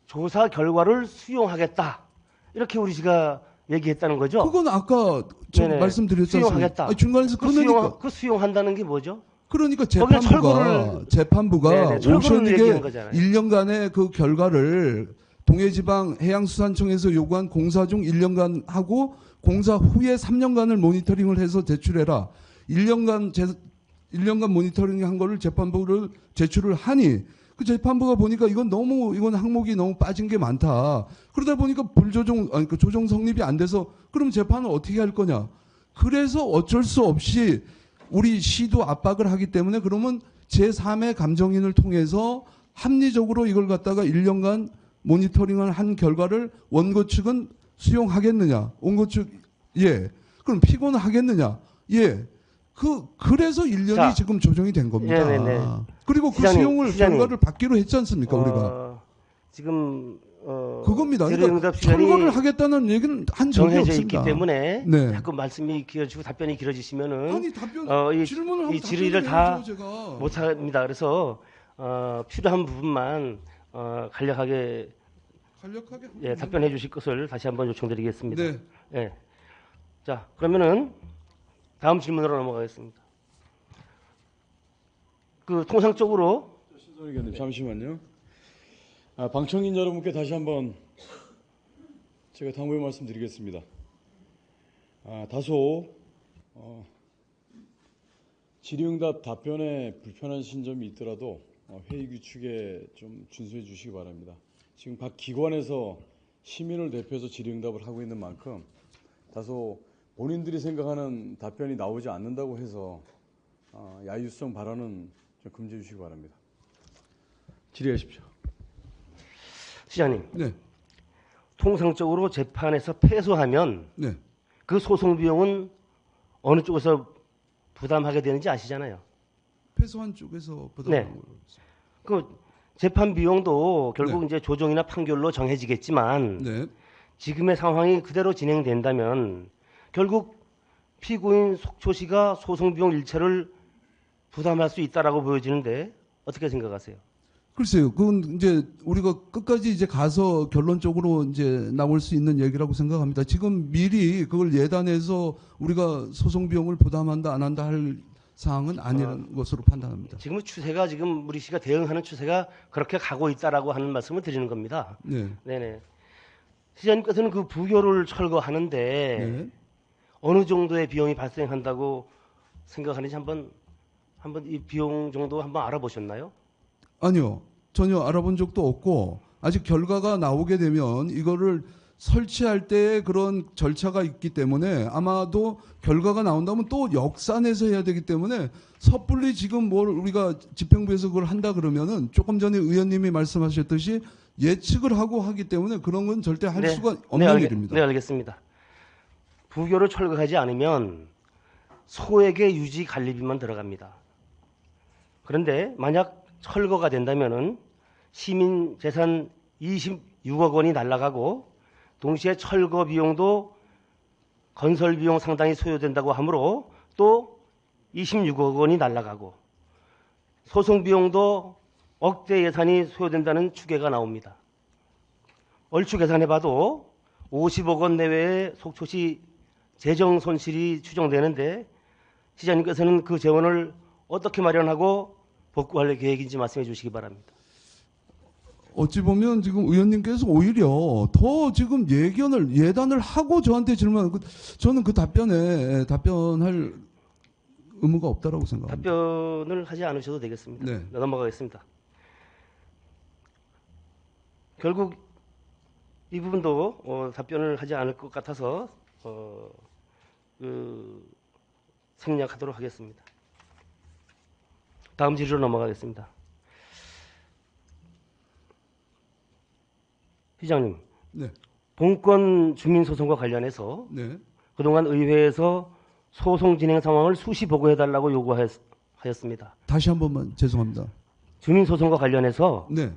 조사 결과를 수용하겠다. 이렇게 우리 씨가 얘기했다는 거죠. 그건 아까 저 말씀드렸지 않습니까? 수용하겠다. 중간에서 끊으니까. 수용한다는 게 뭐죠? 그러니까 철거를 재판부가 오션에게 얘기한 거잖아요. 1년간의 그 결과를 동해지방해양수산청에서 요구한 공사 중 1년간 하고 공사 후에 3년간을 모니터링을 해서 제출해라. 1년간 모니터링 한 거를 재판부를 제출을 하니 그 재판부가 보니까 이건 항목이 너무 빠진 게 많다. 그러다 보니까 조정 성립이 안 돼서 그럼 재판을 어떻게 할 거냐. 그래서 어쩔 수 없이 우리 시도 압박을 하기 때문에 그러면 제3의 감정인을 통해서 합리적으로 이걸 갖다가 1년간 모니터링을 한 결과를 원고 측은 수용하겠느냐. 원고 측, 예. 그럼 피고는 하겠느냐. 예. 그래서 1년이 지금 조정이 된 겁니다. 네네네. 그리고 그 수용을 결과를 받기로 했지 않습니까, 우리가? 지금 그겁니다. 그러니까 철거를 하겠다는 얘기는 한 적이 정해져 없습니다. 있기 때문에 네. 자꾸 말씀이 길어지고 답변이 길어지시면은 아니 답변 질문을 하고 이 질의를 다 제가. 못합니다. 그래서 필요한 부분만 간략하게 답변해 주실 것을 다시 한번 요청드리겠습니다. 네. 예. 자, 그러면은 다음 질문으로 넘어가겠습니다. 통상적으로 신선 의원님 잠시만요. 방청인 여러분께 다시 한번 제가 당부의 말씀드리겠습니다. 다소 질의응답 답변에 불편하신 점이 있더라도 회의 규칙에 좀 준수해 주시기 바랍니다. 지금 각 기관에서 시민을 대표해서 질의응답을 하고 있는 만큼 다소 본인들이 생각하는 답변이 나오지 않는다고 해서 야유성 발언은 좀 금지해 주시기 바랍니다. 질의하십시오. 시장님, 네. 통상적으로 재판에서 패소하면 네. 그 소송 비용은 어느 쪽에서 부담하게 되는지 아시잖아요. 패소한 쪽에서 부담하는 걸로 알겠습니다. 그 재판 비용도 결국 네. 이제 조정이나 판결로 정해지겠지만 네. 지금의 상황이 그대로 진행된다면 결국 피고인 속초 씨가 소송 비용 일체를 부담할 수 있다라고 보여지는데 어떻게 생각하세요? 글쎄요. 그건 이제 우리가 끝까지 이제 가서 결론적으로 이제 나올 수 있는 얘기라고 생각합니다. 지금 미리 그걸 예단해서 우리가 소송 비용을 부담한다 안 한다 할 사항은 아니라는 것으로 판단합니다. 지금 추세가 지금 우리 씨가 대응하는 추세가 그렇게 가고 있다라고 하는 말씀을 드리는 겁니다. 네. 네네. 시장님께서는 그 부교를 철거하는데 네. 어느 정도의 비용이 발생한다고 생각하는지 한번 이 비용 정도 한번 알아보셨나요? 아니요. 전혀 알아본 적도 없고 아직 결과가 나오게 되면 이거를 설치할 때 그런 절차가 있기 때문에 아마도 결과가 나온다면 또 역산해서 해야 되기 때문에 섣불리 지금 뭘 우리가 집행부에서 그걸 한다 그러면은 조금 전에 의원님이 말씀하셨듯이 예측을 하고 하기 때문에 그런 건 절대 할 수가 없는 일입니다. 네, 알겠습니다. 부교를 철거하지 않으면 소액의 유지 관리비만 들어갑니다. 그런데 만약 철거가 된다면은 시민 재산 26억 원이 날아가고 동시에 철거 비용도 건설 비용 상당히 소요된다고 하므로 또 26억 원이 날아가고 소송 비용도 억대 예산이 소요된다는 추계가 나옵니다. 얼추 계산해봐도 50억 원 내외의 속초시 재정 손실이 추정되는데 시장님께서는 그 재원을 어떻게 마련하고 복구할 계획인지 말씀해 주시기 바랍니다. 어찌 보면 지금 의원님께서 오히려 더 지금 예단을 하고 저한테 저는 그 답변할 의무가 없다라고 생각합니다. 답변을 하지 않으셔도 되겠습니다. 네. 넘어가겠습니다. 결국 이 부분도 답변을 하지 않을 것 같아서 생략하도록 하겠습니다. 다음 질의로 넘어가겠습니다. 시장님, 네. 본권 주민소송과 관련해서 네. 그동안 의회에서 소송 진행 상황을 수시 보고해달라고 요구하였습니다. 다시 한 번만 죄송합니다. 주민소송과 관련해서 네.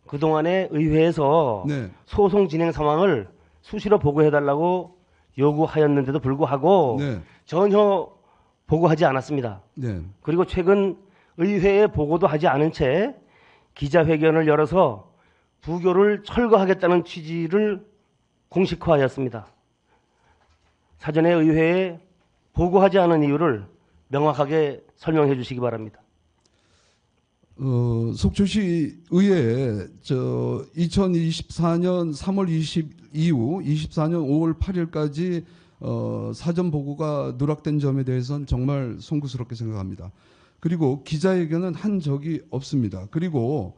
그동안에 의회에서 네. 소송 진행 상황을 수시로 보고해달라고 요구하였는데도 불구하고 네. 전혀 보고하지 않았습니다. 네. 그리고 최근 의회에 보고도 하지 않은 채 기자회견을 열어서 부교를 철거하겠다는 취지를 공식화하였습니다. 사전에 의회에 보고하지 않은 이유를 명확하게 설명해 주시기 바랍니다. 속초시 의회에 2024년 3월 20 이후 24년 5월 8일까지 사전 보고가 누락된 점에 대해서는 정말 송구스럽게 생각합니다. 그리고 기자회견은 한 적이 없습니다. 그리고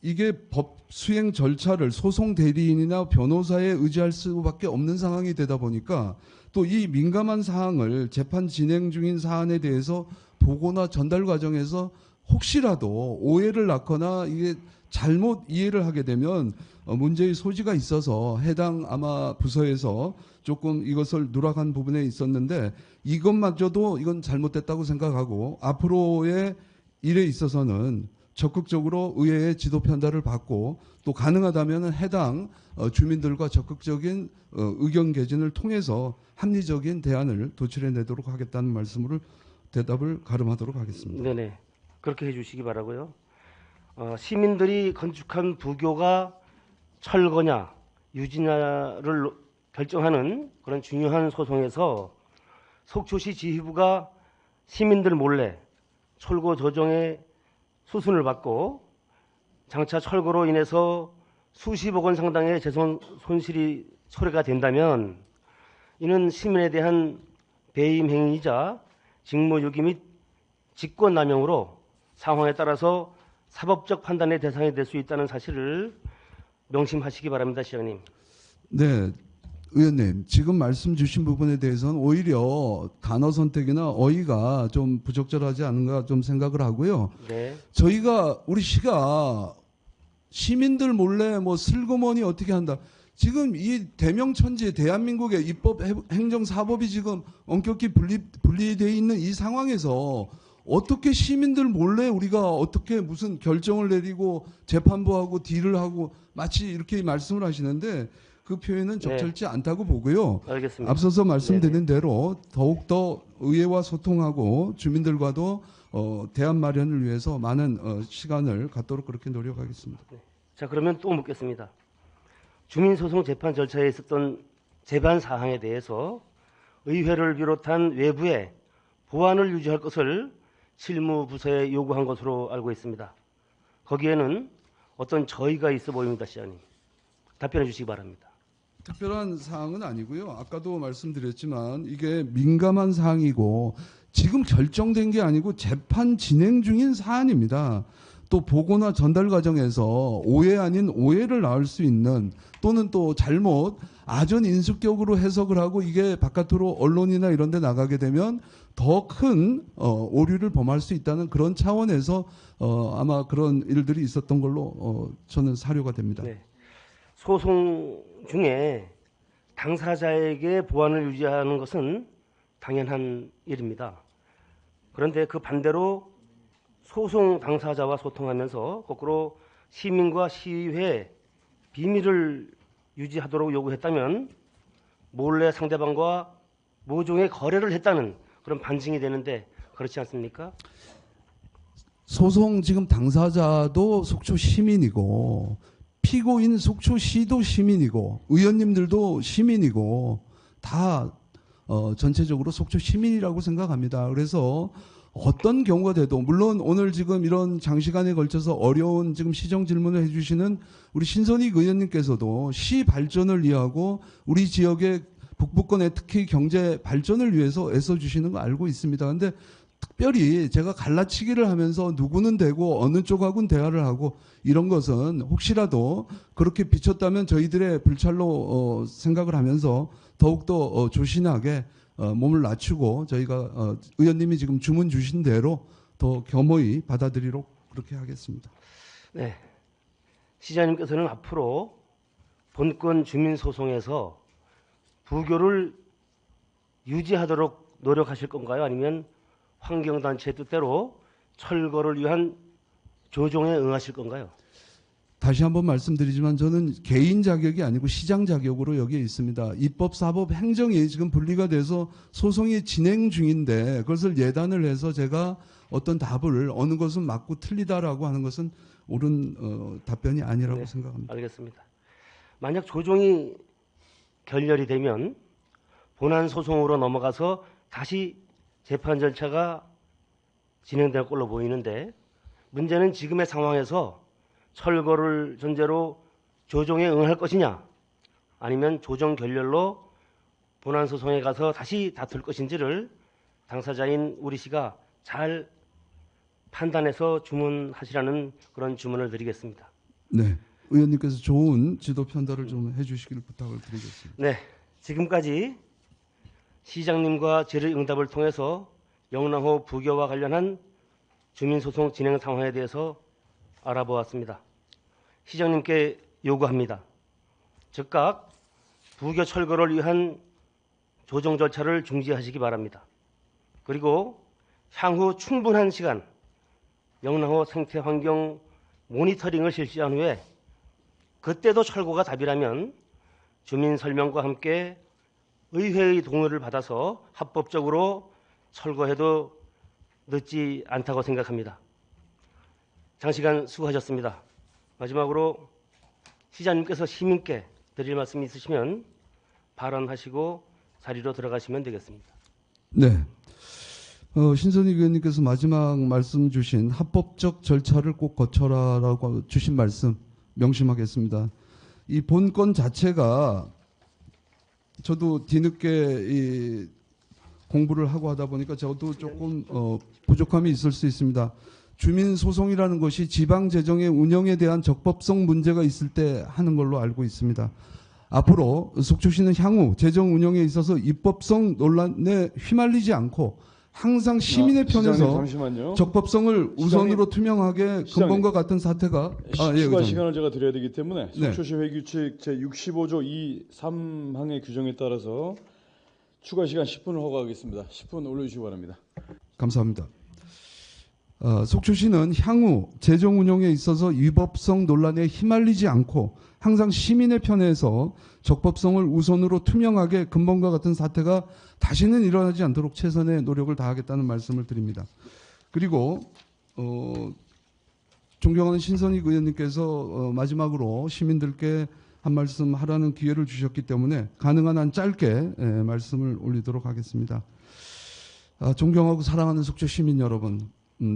이게 법 수행 절차를 소송 대리인이나 변호사에 의지할 수밖에 없는 상황이 되다 보니까 또 이 민감한 사항을 재판 진행 중인 사안에 대해서 보고나 전달 과정에서 혹시라도 오해를 낳거나 이게 잘못 이해를 하게 되면 문제의 소지가 있어서 해당 아마 부서에서 조금 이것을 누락한 부분에 있었는데 이것마저도 이건 잘못됐다고 생각하고 앞으로의 일에 있어서는 적극적으로 의회의 지도 편달을 받고 또 가능하다면 해당 주민들과 적극적인 의견 개진을 통해서 합리적인 대안을 도출해내도록 하겠다는 말씀으로 대답을 가름하도록 하겠습니다. 네네, 그렇게 해주시기 바라고요. 시민들이 건축한 부교가 철거냐 유지냐를 결정하는 그런 중요한 소송에서 속초시 지휘부가 시민들 몰래 철거 조정에 수순을 받고 장차 철거로 인해서 수십억 원 상당의 재산 손실이 초래가 된다면 이는 시민에 대한 배임 행위이자 직무유기 및 직권남용으로 상황에 따라서 사법적 판단의 대상이 될 수 있다는 사실을 명심하시기 바랍니다, 시장님. 네, 의원님, 지금 말씀 주신 부분에 대해서는 오히려 단어 선택이나 어휘가 좀 부적절하지 않은가 좀 생각을 하고요. 네, 우리 시가 시민들 몰래 뭐 슬그머니 어떻게 한다. 지금 이 대명천지 대한민국의 입법, 행정, 사법이 지금 엄격히 분리되어 있는 이 상황에서 어떻게 시민들 몰래 우리가 어떻게 무슨 결정을 내리고 재판부하고 딜을 하고 마치 이렇게 말씀을 하시는데 그 표현은 적절치 않다고 보고요. 알겠습니다. 앞서서 말씀드린 대로 더욱더 의회와 소통하고 주민들과도 대안 마련을 위해서 많은 시간을 갖도록 그렇게 노력하겠습니다. 자, 그러면 또 묻겠습니다. 주민소송 재판 절차에 있었던 재반 사항에 대해서 의회를 비롯한 외부에 보안을 유지할 것을 실무부서에 요구한 것으로 알고 있습니다. 거기에는 어떤 저의가 있어 보입니다, 시장님. 답변해 주시기 바랍니다. 특별한 사항은 아니고요. 아까도 말씀드렸지만 이게 민감한 사항이고 지금 결정된 게 아니고 재판 진행 중인 사안입니다. 또 보고나 전달 과정에서 오해 아닌 오해를 낳을 수 있는 또는 또 잘못 아전 인수격으로 해석을 하고 이게 바깥으로 언론이나 이런 데 나가게 되면 더 큰 오류를 범할 수 있다는 그런 차원에서 아마 그런 일들이 있었던 걸로 저는 사료가 됩니다. 네. 소송 중에 당사자에게 보안을 유지하는 것은 당연한 일입니다. 그런데 그 반대로 소송 당사자와 소통하면서 거꾸로 시민과 시의회 비밀을 유지하도록 요구했다면 몰래 상대방과 모종의 거래를 했다는 그런 반증이 되는데 그렇지 않습니까? 소송 지금 당사자도 속초 시민이고 피고인 속초시도 시민이고 의원님들도 시민이고 다 전체적으로 속초 시민이라고 생각합니다. 그래서 어떤 경우가 돼도 물론 오늘 지금 이런 장시간에 걸쳐서 어려운 지금 시정 질문을 해주시는 우리 신선익 의원님께서도 시 발전을 위하고 우리 지역의 북부권의 특히 경제 발전을 위해서 애써주시는 거 알고 있습니다. 그런데 특별히 제가 갈라치기를 하면서 누구는 되고 어느 쪽하고는 대화를 하고 이런 것은 혹시라도 그렇게 비쳤다면 저희들의 불찰로 생각을 하면서 더욱더 조신하게 몸을 낮추고 저희가 의원님이 지금 주문 주신 대로 더 겸허히 받아들이도록 그렇게 하겠습니다. 네. 시장님께서는 앞으로 본건 주민소송에서 부교를 유지하도록 노력하실 건가요? 아니면 환경단체 뜻대로 철거를 위한 조정에 응하실 건가요? 다시 한번 말씀드리지만 저는 개인 자격이 아니고 시장 자격으로 여기에 있습니다. 입법, 사법, 행정이 지금 분리가 돼서 소송이 진행 중인데 그것을 예단을 해서 제가 어떤 답을 어느 것은 맞고 틀리다라고 하는 것은 옳은 답변이 아니라고 생각합니다. 알겠습니다. 만약 조정이 결렬이 되면 본안 소송으로 넘어가서 다시 재판 절차가 진행될 걸로 보이는데 문제는 지금의 상황에서 철거를 전제로 조정에 응할 것이냐 아니면 조정 결렬로 본안 소송에 가서 다시 다툴 것인지를 당사자인 우리 시가 잘 판단해서 주문하시라는 그런 주문을 드리겠습니다. 네, 의원님께서 좋은 지도 편달을 좀 해주시기를 부탁을 드리겠습니다. 네, 지금까지 시장님과 질의응답을 통해서 영랑호 부교와 관련한 주민소송 진행 상황에 대해서 알아보았습니다. 시장님께 요구합니다. 즉각 부교 철거를 위한 조정 절차를 중지하시기 바랍니다. 그리고 향후 충분한 시간 영랑호 생태환경 모니터링을 실시한 후에 그때도 철거가 답이라면 주민 설명과 함께 의회의 동의를 받아서 합법적으로 철거해도 늦지 않다고 생각합니다. 장시간 수고하셨습니다. 마지막으로 시장님께서 시민께 드릴 말씀이 있으시면 발언하시고 자리로 들어가시면 되겠습니다. 네. 신선익 의원님께서 마지막 말씀 주신 합법적 절차를 꼭 거쳐라라고 주신 말씀 명심하겠습니다. 이 본건 자체가 저도 뒤늦게 이 공부를 하고 하다 보니까 저도 조금 부족함이 있을 수 있습니다. 주민 소송이라는 것이 지방 재정의 운영에 대한 적법성 문제가 있을 때 하는 걸로 알고 있습니다. 앞으로 속초시는 향후 재정 운영에 있어서 입법성 논란에 휘말리지 않고 항상 시민의 시장님, 편에서 잠시만요. 적법성을 우선으로 투명하게 근본과 같은 사태가 추가 의장님. 시간을 제가 드려야 되기 때문에 네. 속초시 회규칙 제65조 2, 3항의 규정에 따라서 추가 시간 10분을 허가하겠습니다. 10분 올려주시기 바랍니다. 감사합니다. 속초시는 향후 재정 운영에 있어서 위법성 논란에 휘말리지 않고 항상 시민의 편에서 적법성을 우선으로 투명하게 근본과 같은 사태가 다시는 일어나지 않도록 최선의 노력을 다하겠다는 말씀을 드립니다. 그리고 존경하는 신선익 의원님께서 마지막으로 시민들께 한 말씀 하라는 기회를 주셨기 때문에 가능한 한 짧게 말씀을 올리도록 하겠습니다. 존경하고 사랑하는 속초 시민 여러분,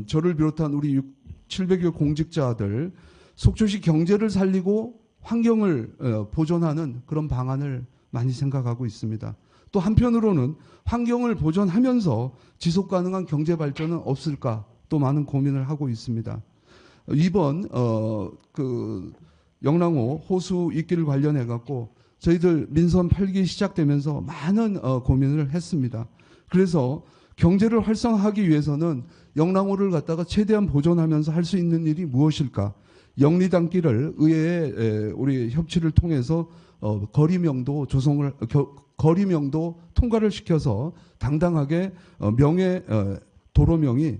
저를 비롯한 우리 700여 공직자들, 속초시 경제를 살리고 환경을 보존하는 그런 방안을 많이 생각하고 있습니다. 또 한편으로는 환경을 보존하면서 지속 가능한 경제 발전은 없을까 또 많은 고민을 하고 있습니다. 이번 영랑호 호수 입기를 관련해 갖고 저희들 민선 8기 시작되면서 많은 고민을 했습니다. 그래서 경제를 활성화하기 위해서는 영랑호를 갖다가 최대한 보존하면서 할 수 있는 일이 무엇일까? 영리단길을 의회에 우리 협치를 통해서 거리명도 조성을 거리명도 통과를 시켜서 당당하게 명예 도로명이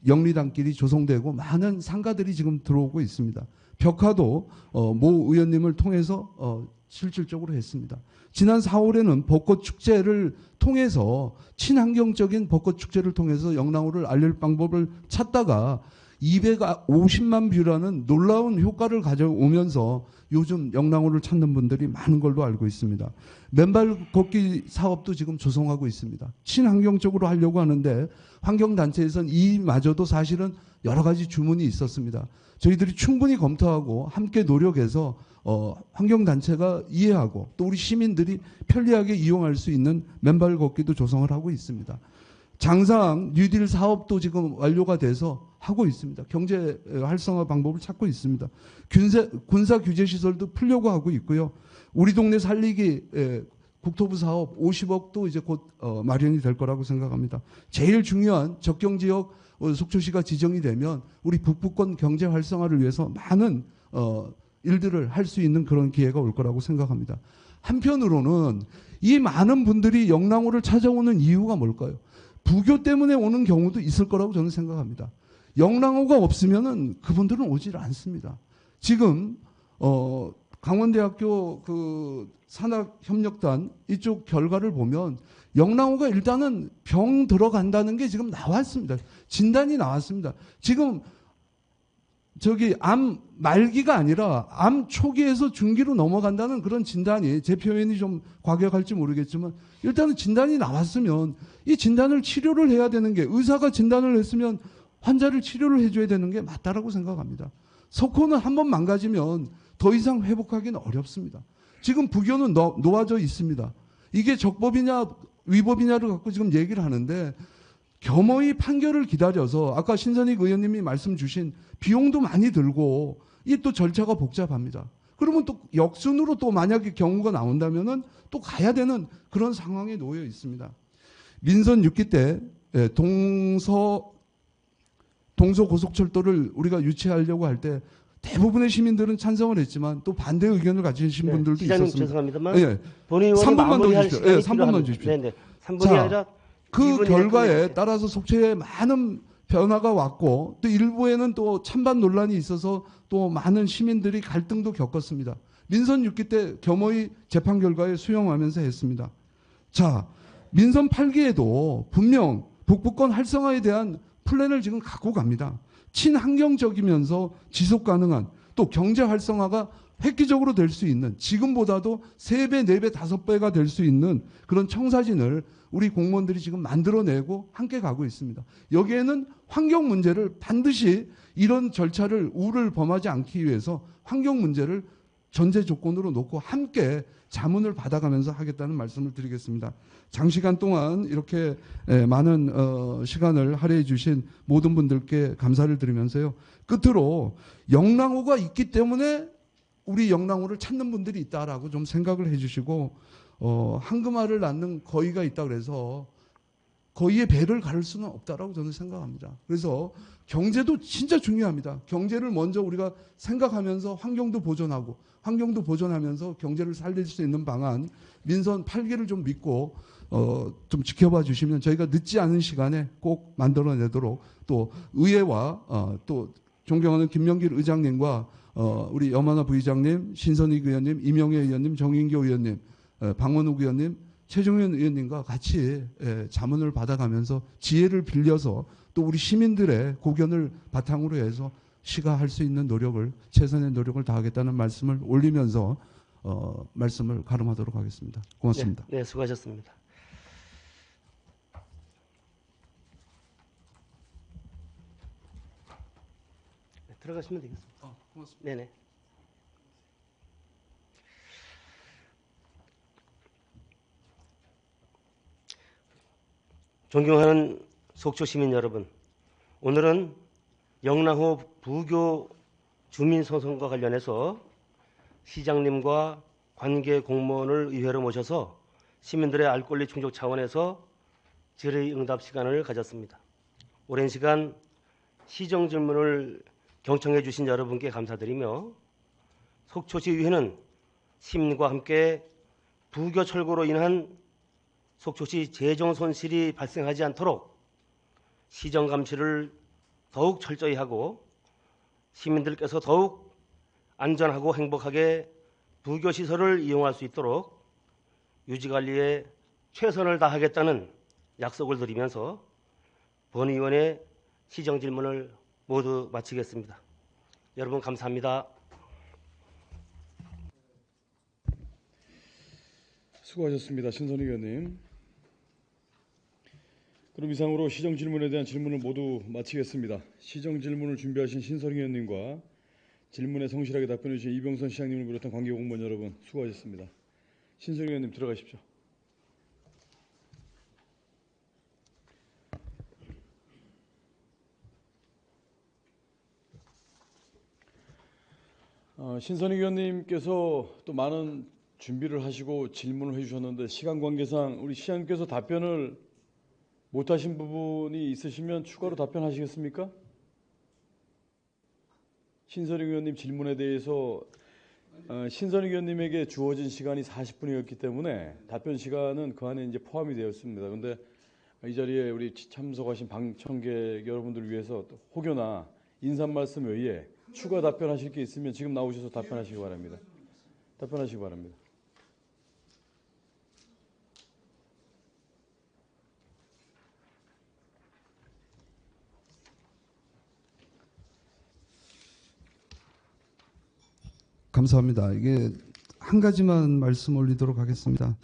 영리단길이 조성되고 많은 상가들이 지금 들어오고 있습니다. 벽화도 모 의원님을 통해서 실질적으로 했습니다. 지난 4월에는 벚꽃 축제를 통해서 친환경적인 벚꽃 축제를 통해서 영랑호를 알릴 방법을 찾다가 250만 뷰라는 놀라운 효과를 가져오면서 요즘 영랑호를 찾는 분들이 많은 걸로 알고 있습니다. 맨발 걷기 사업도 지금 조성하고 있습니다. 친환경적으로 하려고 하는데 환경단체에서는 이마저도 사실은 여러 가지 주문이 있었습니다. 저희들이 충분히 검토하고 함께 노력해서 환경단체가 이해하고 또 우리 시민들이 편리하게 이용할 수 있는 맨발 걷기도 조성을 하고 있습니다. 장상 뉴딜 사업도 지금 완료가 돼서 하고 있습니다. 경제 활성화 방법을 찾고 있습니다. 군사 규제 시설도 풀려고 하고 있고요. 우리 동네 살리기 국토부 사업 50억도 이제 곧 마련이 될 거라고 생각합니다. 제일 중요한 적경지역 속초시가 지정이 되면 우리 북부권 경제 활성화를 위해서 많은 일들을 할 수 있는 그런 기회가 올 거라고 생각합니다. 한편으로는 이 많은 분들이 영랑호를 찾아오는 이유가 뭘까요? 부교 때문에 오는 경우도 있을 거라고 저는 생각합니다. 영랑호가 없으면은 그분들은 오질 않습니다. 지금 강원대학교 그 산학협력단 이쪽 결과를 보면 영랑호가 일단은 병 들어간다는 게 지금 나왔습니다. 진단이 나왔습니다. 지금 저기 암 말기가 아니라 암 초기에서 중기로 넘어간다는 그런 진단이, 제 표현이 좀 과격할지 모르겠지만 일단은 진단이 나왔으면 이 진단을 치료를 해야 되는 게, 의사가 진단을 했으면 환자를 치료를 해줘야 되는 게 맞다라고 생각합니다. 석호는 한번 망가지면 더 이상 회복하기는 어렵습니다. 지금 부교는 놓아져 있습니다. 이게 적법이냐 위법이냐를 갖고 지금 얘기를 하는데 겸허히 판결을 기다려서 아까 신선익 의원님이 말씀 주신 비용도 많이 들고 이 또 절차가 복잡합니다. 그러면 또 역순으로 또 만약에 경우가 나온다면은 또 가야 되는 그런 상황에 놓여 있습니다. 민선 6기 때 동서 고속철도를 우리가 유치하려고 할 때 대부분의 시민들은 찬성을 했지만 또 반대 의견을 가지신 분들도 시장님 있었습니다. 죄송합니다만 예. 본의원이 3분만 더 마무리할 주십시오. 시간이 예, 3분만 필요합니다. 주십시오. 네네. 3분이 자, 아니라 그 2분이 결과에 끝내주세요. 따라서 속초에 많은 변화가 왔고 또 일부에는 또 찬반 논란이 있어서 또 많은 시민들이 갈등도 겪었습니다. 민선 6기 때 겸허히 재판 결과에 수용하면서 했습니다. 자, 민선 8기에도 분명 북부권 활성화에 대한 플랜을 지금 갖고 갑니다. 친환경적이면서 지속 가능한 또 경제 활성화가 획기적으로 될 수 있는, 지금보다도 3배, 4배, 5배가 될 수 있는 그런 청사진을 우리 공무원들이 지금 만들어내고 함께 가고 있습니다. 여기에는 환경 문제를 반드시 이런 절차를 우를 범하지 않기 위해서 환경 문제를 전제 조건으로 놓고 함께 자문을 받아가면서 하겠다는 말씀을 드리겠습니다. 장시간 동안 이렇게 많은 시간을 할애해 주신 모든 분들께 감사를 드리면서요. 끝으로 영랑호가 있기 때문에 우리 영랑호를 찾는 분들이 있다라고 좀 생각을 해 주시고 황금알을 낳는 거위가 있다 그래서 거위의 배를 가를 수는 없다라고 저는 생각합니다. 그래서 경제도 진짜 중요합니다. 경제를 먼저 우리가 생각하면서 환경도 보존하면서 경제를 살릴 수 있는 방안, 민선 8개를 좀 믿고 좀 지켜봐 주시면 저희가 늦지 않은 시간에 꼭 만들어내도록 또 의회와 또 존경하는 김명길 의장님과 우리 염하나 부의장님, 신선익 의원님, 이명애 의원님, 정인교 의원님, 방원욱 의원님, 최종현 의원님과 같이 자문을 받아가면서 지혜를 빌려서 또 우리 시민들의 고견을 바탕으로 해서 시가 할 수 있는 노력을 최선의 노력을 다하겠다는 말씀을 올리면서 말씀을 가름하도록 하겠습니다. 고맙습니다. 네, 수고하셨습니다. 네, 들어가시면 되겠습니다. 고맙습니다. 네네. 존경하는 속초 시민 여러분, 오늘은 영랑호 부교 주민소송과 관련해서 시장님과 관계 공무원을 의회로 모셔서 시민들의 알 권리 충족 차원에서 질의응답 시간을 가졌습니다. 오랜 시간 시정 질문을 경청해 주신 여러분께 감사드리며 속초시 의회는 시민과 함께 부교 철거로 인한 속초시 재정 손실이 발생하지 않도록 시정 감시를 더욱 철저히 하고 시민들께서 더욱 안전하고 행복하게 부교 시설을 이용할 수 있도록 유지관리에 최선을 다하겠다는 약속을 드리면서 본 의원의 시정 질문을 모두 마치겠습니다. 여러분 감사합니다. 수고하셨습니다. 신선익 의원님. 그럼 이상으로 시정 질문에 대한 질문을 모두 마치겠습니다. 시정 질문을 준비하신 신선익 의원님과 질문에 성실하게 답변해 주신 이병선 시장님을 비롯한 관계 공무원 여러분 수고하셨습니다. 신선익 의원님 들어가십시오. 신선익 의원님께서 또 많은 준비를 하시고 질문을 해주셨는데 시간 관계상 우리 시장님께서 답변을 못하신 부분이 있으시면 추가로 답변하시겠습니까? 신선익 의원님 질문에 대해서 신선익 의원님에게 주어진 시간이 40분이었기 때문에 답변 시간은 그 안에 이제 포함이 되어 있습니다. 그런데 이 자리에 우리 참석하신 방청객 여러분들을 위해서 또 혹여나 인사 말씀 외에 추가 답변하실 게 있으면 지금 나오셔서 답변하시기 바랍니다. 답변하시기 바랍니다. 감사합니다. 이게 한 가지만 말씀 올리도록 하겠습니다.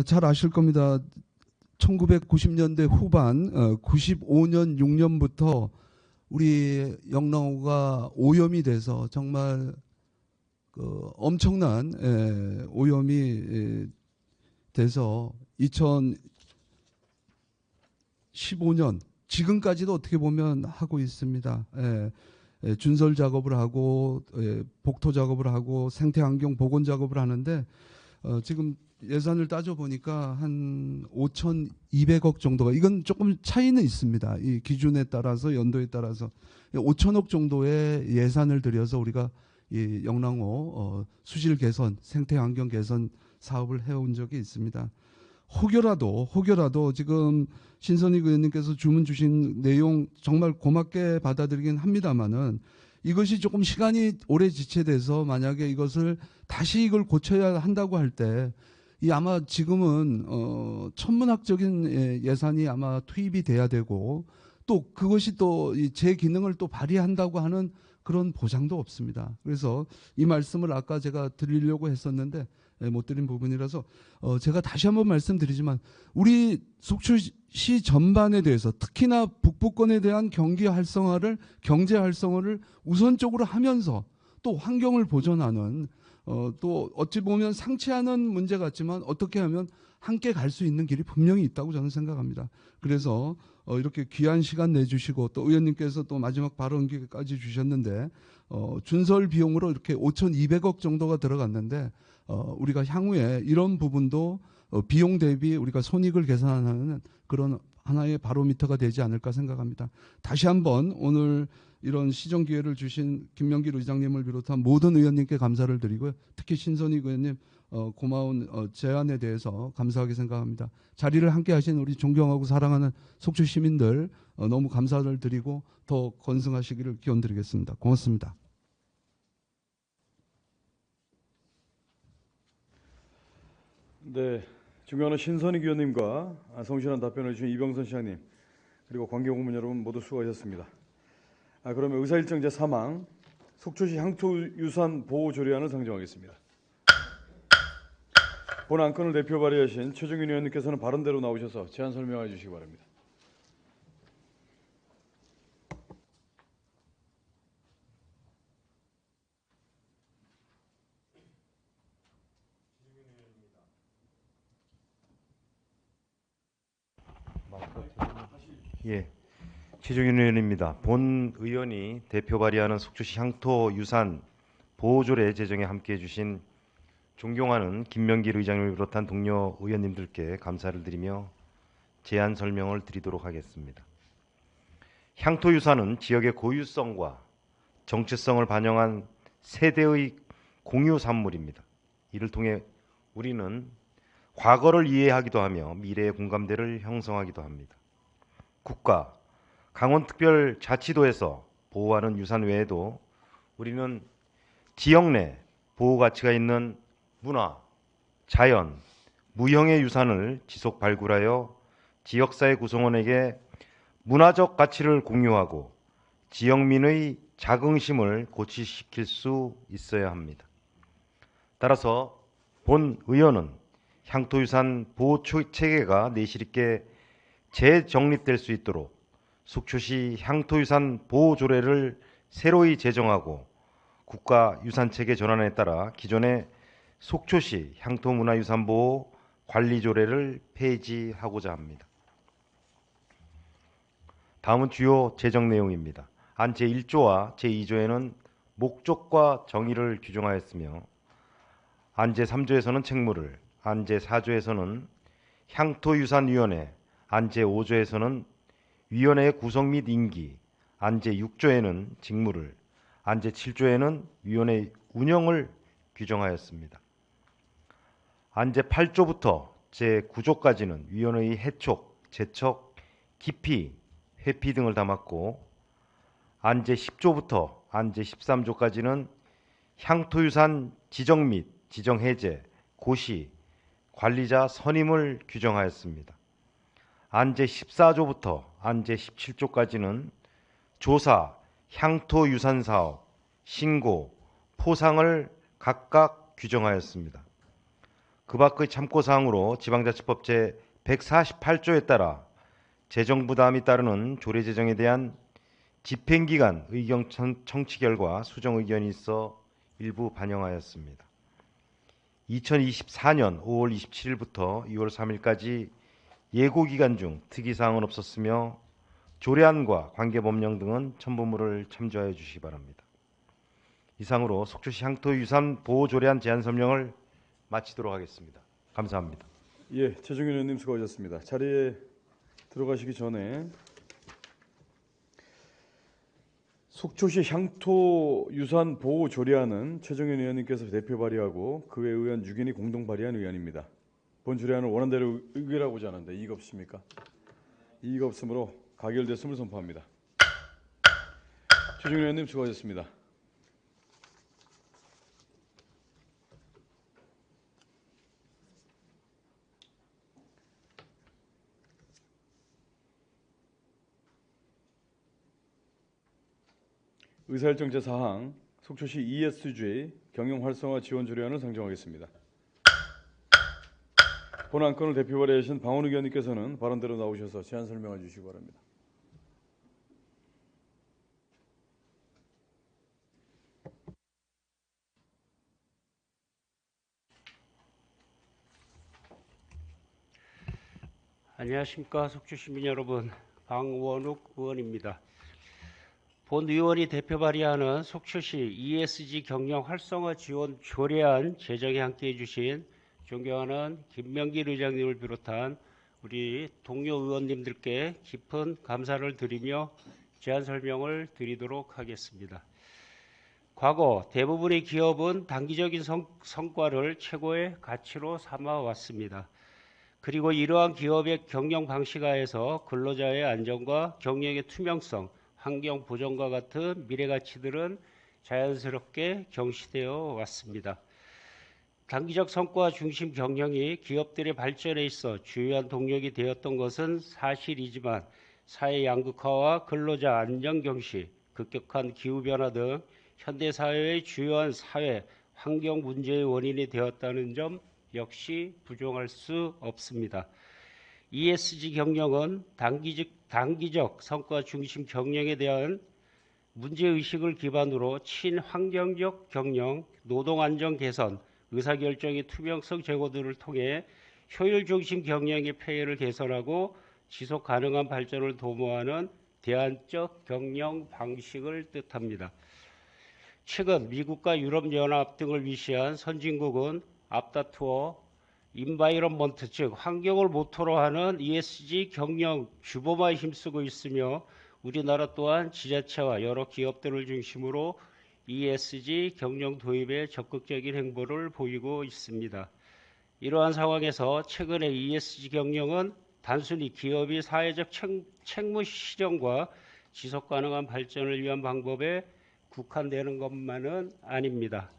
잘 아실 겁니다. 1990년대 후반 95년 6년부터 우리 영랑호가 오염이 돼서 정말 엄청난 오염이 돼서 2015년 지금까지도 어떻게 보면 하고 있습니다. 준설 작업을 하고 복토 작업을 하고 생태환경 복원 작업을 하는데 지금 예산을 따져보니까 한 5,200억 정도가 이건 조금 차이는 있습니다. 이 기준에 따라서 연도에 따라서 5천억 정도의 예산을 들여서 우리가 이 영랑호 수질 개선 생태환경 개선 사업을 해온 적이 있습니다. 혹여라도 지금 신선익 의원님께서 주문 주신 내용 정말 고맙게 받아들이긴 합니다만은 이것이 조금 시간이 오래 지체돼서 만약에 이것을 다시 이걸 고쳐야 한다고 할 때 이 아마 지금은 천문학적인 예산이 아마 투입이 돼야 되고 또 그것이 또 제 기능을 또 발휘한다고 하는 그런 보장도 없습니다. 그래서 이 말씀을 아까 제가 드리려고 했었는데 못 드린 부분이라서 제가 다시 한번 말씀드리지만 우리 속초시 전반에 대해서 특히나 북부권에 대한 경제 활성화를 우선적으로 하면서 또 환경을 보존하는 또 어찌 보면 상치하는 문제 같지만 어떻게 하면 함께 갈 수 있는 길이 분명히 있다고 저는 생각합니다. 그래서 이렇게 귀한 시간 내주시고 또 의원님께서 또 마지막 발언기까지 주셨는데 준설 비용으로 이렇게 5,200억 정도가 들어갔는데 우리가 향후에 이런 부분도 비용 대비 우리가 손익을 계산하는 그런 하나의 바로미터가 되지 않을까 생각합니다. 다시 한번 오늘 이런 시정 기회를 주신 김명길 의장님을 비롯한 모든 의원님께 감사를 드리고요. 특히 신선익 의원님 고마운 제안에 대해서 감사하게 생각합니다. 자리를 함께 하신 우리 존경하고 사랑하는 속초 시민들 너무 감사를 드리고 더 건승하시기를 기원드리겠습니다. 고맙습니다. 네, 존경하는 신선익 의원님과 성실한 답변을 주신 이병선 시장님 그리고 관계공문 여러분 모두 수고하셨습니다. 그러면 의사일정 제3항 속초시 향토유산 보호 조례안을 상정하겠습니다. 본 안건을 대표 발의하신 최종윤 의원님께서는 발언대로 나오셔서 제안 설명해 주시기 바랍니다. 예, 최종윤 의원입니다. 본 의원이 대표 발의하는 속초시 향토유산 보호조례 제정에 함께해 주신 존경하는 김명길 의장님을 비롯한 동료 의원님들께 감사를 드리며 제안 설명을 드리도록 하겠습니다. 향토유산은 지역의 고유성과 정체성을 반영한 세대의 공유 산물입니다. 이를 통해 우리는 과거를 이해하기도 하며 미래의 공감대를 형성하기도 합니다. 국가, 강원특별자치도에서 보호하는 유산 외에도 우리는 지역 내 보호 가치가 있는 문화, 자연, 무형의 유산을 지속 발굴하여 지역사회 구성원에게 문화적 가치를 공유하고 지역민의 자긍심을 고취시킬 수 있어야 합니다. 따라서 본 의원은 향토유산 보호 체계가 내실 있게 재정립될 수 있도록 속초시 향토유산 보호조례를 새로이 제정하고 국가유산체계 전환에 따라 기존의 속초시 향토문화유산보호 관리조례를 폐지하고자 합니다. 다음은 주요 제정 내용입니다. 안 제1조와 제2조에는 목적과 정의를 규정하였으며 안 제3조에서는 책무를, 안 제4조에서는 향토유산위원회, 안 제5조에서는 위원회의 구성 및 임기, 안 제6조에는 직무를, 안 제7조에는 위원회 운영을 규정하였습니다. 안 제8조부터 제9조까지는 위원회의 해촉, 제척, 기피, 회피 등을 담았고 안 제10조부터 안 제13조까지는 향토유산 지정 및 지정 해제, 고시, 관리자 선임을 규정하였습니다. 안 제14조부터 안 제17조까지는 조사, 향토유산사업, 신고, 포상을 각각 규정하였습니다. 그 밖의 참고사항으로 지방자치법 제148조에 따라 재정부담이 따르는 조례 제정에 대한 집행기관 의견 청취 결과 수정 의견이 있어 일부 반영하였습니다. 2024년 5월 27일부터 2월 3일까지 예고기간 중 특이사항은 없었으며 조례안과 관계법령 등은 첨부물을 참조하여 주시기 바랍니다. 이상으로 속초시 향토유산 보호조례안 제안 설명을 마치도록 하겠습니다. 감사합니다. 예, 최종윤 의원님 수고하셨습니다. 자리에 들어가시기 전에 속초시 향토유산 보호조례안은 최종윤 의원님께서 대표 발의하고 그 외 의원 6인이 공동 발의한 의안입니다. 본 조례안을 원안대로 의결하고자 하는데 이의가 없습니까? 이의가 없으므로 가결됐음을 선포합니다. 최종윤 의원님 수고하셨습니다. 의사일정 제4항 속초시 ESG 경영 활성화 지원 조례안을 상정하겠습니다. 본 안건을 대표 발의하신 방원욱 의원님께서는 발언대로 나오셔서 제안 설명해 주시기 바랍니다. 안녕하십니까. 속초시민 여러분, 방원욱 의원입니다. 본 의원이 대표 발의하는 속초시 ESG 경영 활성화 지원 조례안 제정에 함께해 주신 존경하는 김명길 의장님을 비롯한 우리 동료 의원님들께 깊은 감사를 드리며 제안 설명을 드리도록 하겠습니다. 과거 대부분의 기업은 단기적인 성과를 최고의 가치로 삼아왔습니다. 그리고 이러한 기업의 경영 방식 하에서 근로자의 안전과 경영의 투명성, 환경 보전과 같은 미래 가치들은 자연스럽게 경시되어 왔습니다. 단기적 성과 중심 경영이 기업들의 발전에 있어 주요한 동력이 되었던 것은 사실이지만 사회 양극화와 근로자 안전 경시, 급격한 기후변화 등 현대사회의 주요한 사회, 환경 문제의 원인이 되었다는 점 역시 부정할 수 없습니다. ESG 경영은 단기적 성과 중심 경영에 대한 문제의식을 기반으로 친환경적 경영, 노동안전 개선, 의사결정의 투명성 제고 등을 통해 효율 중심 경영의 폐해를 개선하고 지속 가능한 발전을 도모하는 대안적 경영 방식을 뜻합니다. 최근 미국과 유럽연합 등을 위시한 선진국은 앞다투어 인바이런먼트 즉 환경을 모토로 하는 ESG 경영 규범화에 힘쓰고 있으며 우리나라 또한 지자체와 여러 기업들을 중심으로 ESG 경영 도입에 적극적인 행보를 보이고 있습니다. 이러한 상황에서 최근의 ESG 경영은 단순히 기업이 사회적 책무 실현과 지속 가능한 발전을 위한 방법에 국한되는 것만은 아닙니다.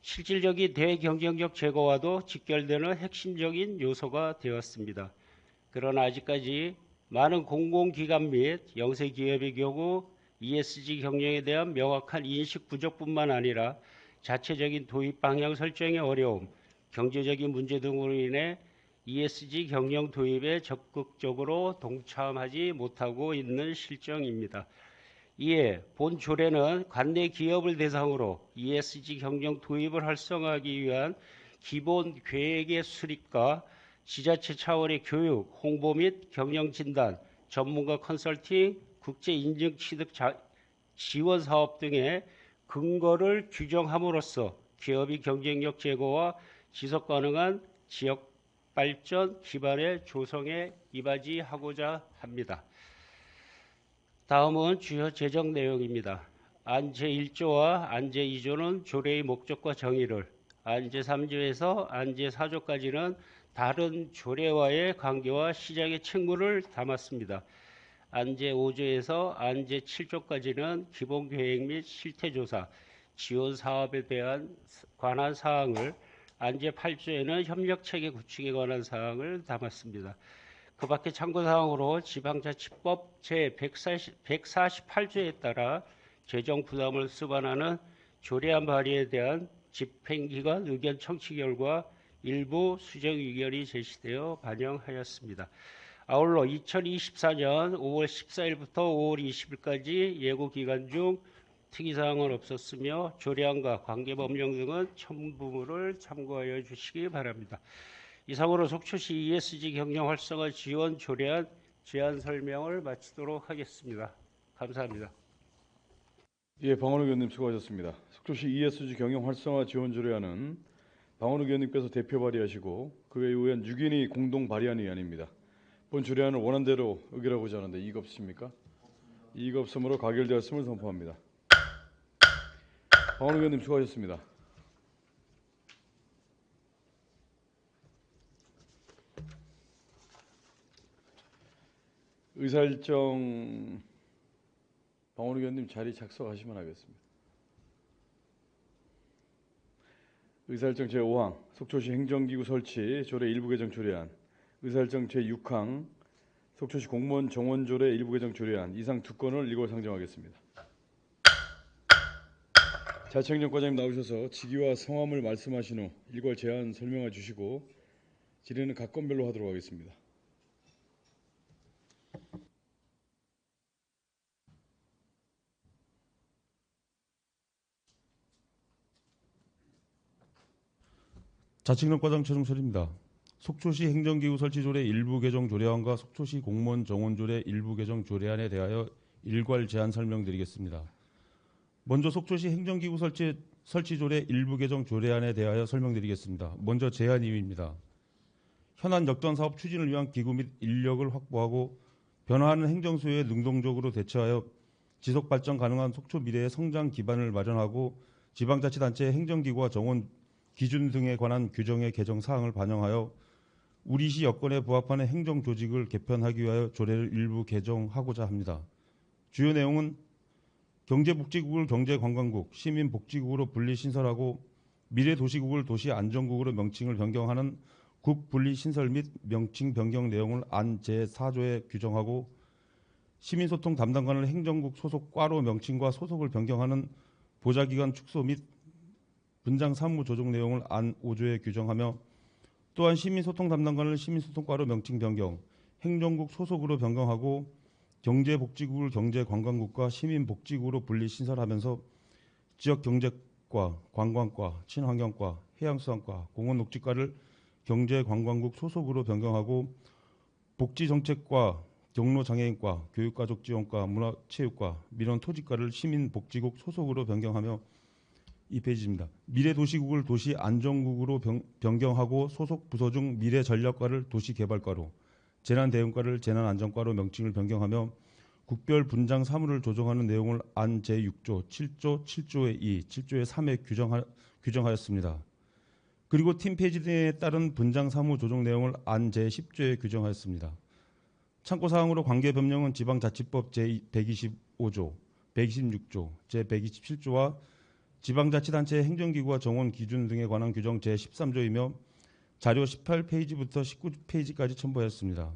실질적인 대경쟁력 제고와도 직결되는 핵심적인 요소가 되었습니다. 그러나 아직까지 많은 공공기관 및 영세기업의 경우 ESG 경영에 대한 명확한 인식 부족뿐만 아니라 자체적인 도입 방향 설정의 어려움, 경제적인 문제 등으로 인해 ESG 경영 도입에 적극적으로 동참하지 못하고 있는 실정입니다. 이에 본 조례는 관내 기업을 대상으로 ESG 경영 도입을 활성화하기 위한 기본 계획의 수립과 지자체 차원의 교육, 홍보 및 경영 진단, 전문가 컨설팅, 국제 인증 취득 지원 사업 등의 근거를 규정함으로써 기업의 경쟁력 제고와 지속 가능한 지역 발전 기반의 조성에 이바지하고자 합니다. 다음은 주요 제정 내용입니다. 안 제1조와 안 제2조는 조례의 목적과 정의를, 안 제3조에서 안 제4조까지는 다른 조례와의 관계와 시장의 책무를 담았습니다. 안 제5조에서 안 제7조까지는 기본계획 및 실태조사, 지원 사업에 관한 사항을, 안 제8조에는 협력체계 구축에 관한 사항을 담았습니다. 그 밖에 참고사항으로 지방자치법 제148조에 따라 재정 부담을 수반하는 조례안 발의에 대한 집행기관 의견 청취 결과 일부 수정 의견이 제시되어 반영하였습니다. 아울러 2024년 5월 14일부터 5월 20일까지 예고기간 중 특이사항은 없었으며 조례안과 관계법령 등은 첨부물을 참고하여 주시기 바랍니다. 이상으로 속초시 ESG 경영 활성화 지원 조례안 제안 설명을 마치도록 하겠습니다. 감사합니다. 예, 방원욱 의원님 수고하셨습니다. 속초시 ESG 경영 활성화 지원 조례안은 방원욱 의원님께서 대표 발의하시고 그 외 의원 6인이 공동 발의한 의안입니다. 본 조례안을 원안대로 의결하고자 하는데 이의가 없으십니까? 이의가 없으므로 가결되었음을 선포합니다. 방원욱 의원님 수고하셨습니다. 의사일정 방원욱 의원님 자리 착석하시면 하겠습니다. 의사일정 제5항 속초시 행정기구 설치 조례 일부 개정 조례안, 의사일정 제6항 속초시 공무원 정원 조례 일부 개정 조례안 이상 두 건을 일괄 상정하겠습니다. 자치행정과장님 나오셔서 직위와 성함을 말씀하신 후 일괄 제안 설명해 주시고 질의는 각 건별로 하도록 하겠습니다. 자치행정과장 최종철입니다. 속초시 행정기구 설치조례 일부 개정 조례안과 속초시 공무원 정원조례 일부 개정 조례안에 대하여 일괄 제안 설명드리겠습니다. 먼저 속초시 행정기구 설치조례 일부 개정 조례안에 대하여 설명드리겠습니다. 먼저 제안 이유입니다. 현안 역전 사업 추진을 위한 기구 및 인력을 확보하고 변화하는 행정수요에 능동적으로 대처하여 지속 발전 가능한 속초 미래의 성장 기반을 마련하고 지방자치단체의 행정기구와 정원 기준 등에 관한 규정의 개정 사항을 반영하여 우리시 여건에 부합하는 행정조직을 개편하기 위하여 조례를 일부 개정하고자 합니다. 주요 내용은 경제복지국을 경제관광국, 시민복지국으로 분리 신설하고 미래도시국을 도시안전국으로 명칭을 변경하는 국 분리 신설 및 명칭 변경 내용을 안 제4조에 규정하고 시민소통 담당관을 행정국 소속 과로 명칭과 소속을 변경하는 보좌기관 축소 및 분장 사무 조정 내용을 안 5조에 규정하며 또한 시민소통 담당관을 시민소통과로 명칭 변경, 행정국 소속으로 변경하고 경제복지국을 경제관광국과 시민복지국으로 분리 신설하면서 지역경제과, 관광과, 친환경과, 해양수산과, 공원녹지과를 경제관광국 소속으로 변경하고 복지정책과, 경로장애인과, 교육가족지원과, 문화체육과, 민원토지과를 시민복지국 소속으로 변경하며 이 페이지입니다. 미래도시국을 도시안전국으로 변경하고 소속 부서 중 미래전략과를 도시개발과로, 재난대응과를 재난안전과로 명칭을 변경하며 국별 분장 사무를 조정하는 내용을 안 제6조, 7조, 7조의 2, 7조의 3에 규정하였습니다. 그리고 팀 페이지 등에 따른 분장 사무 조정 내용을 안 제10조에 규정하였습니다. 참고사항으로 관계 변경은 지방자치법 제125조, 126조, 제127조와 지방자치단체의 행정기구와 정원 기준 등에 관한 규정 제13조이며 자료 18페이지부터 19페이지까지 첨부하였습니다.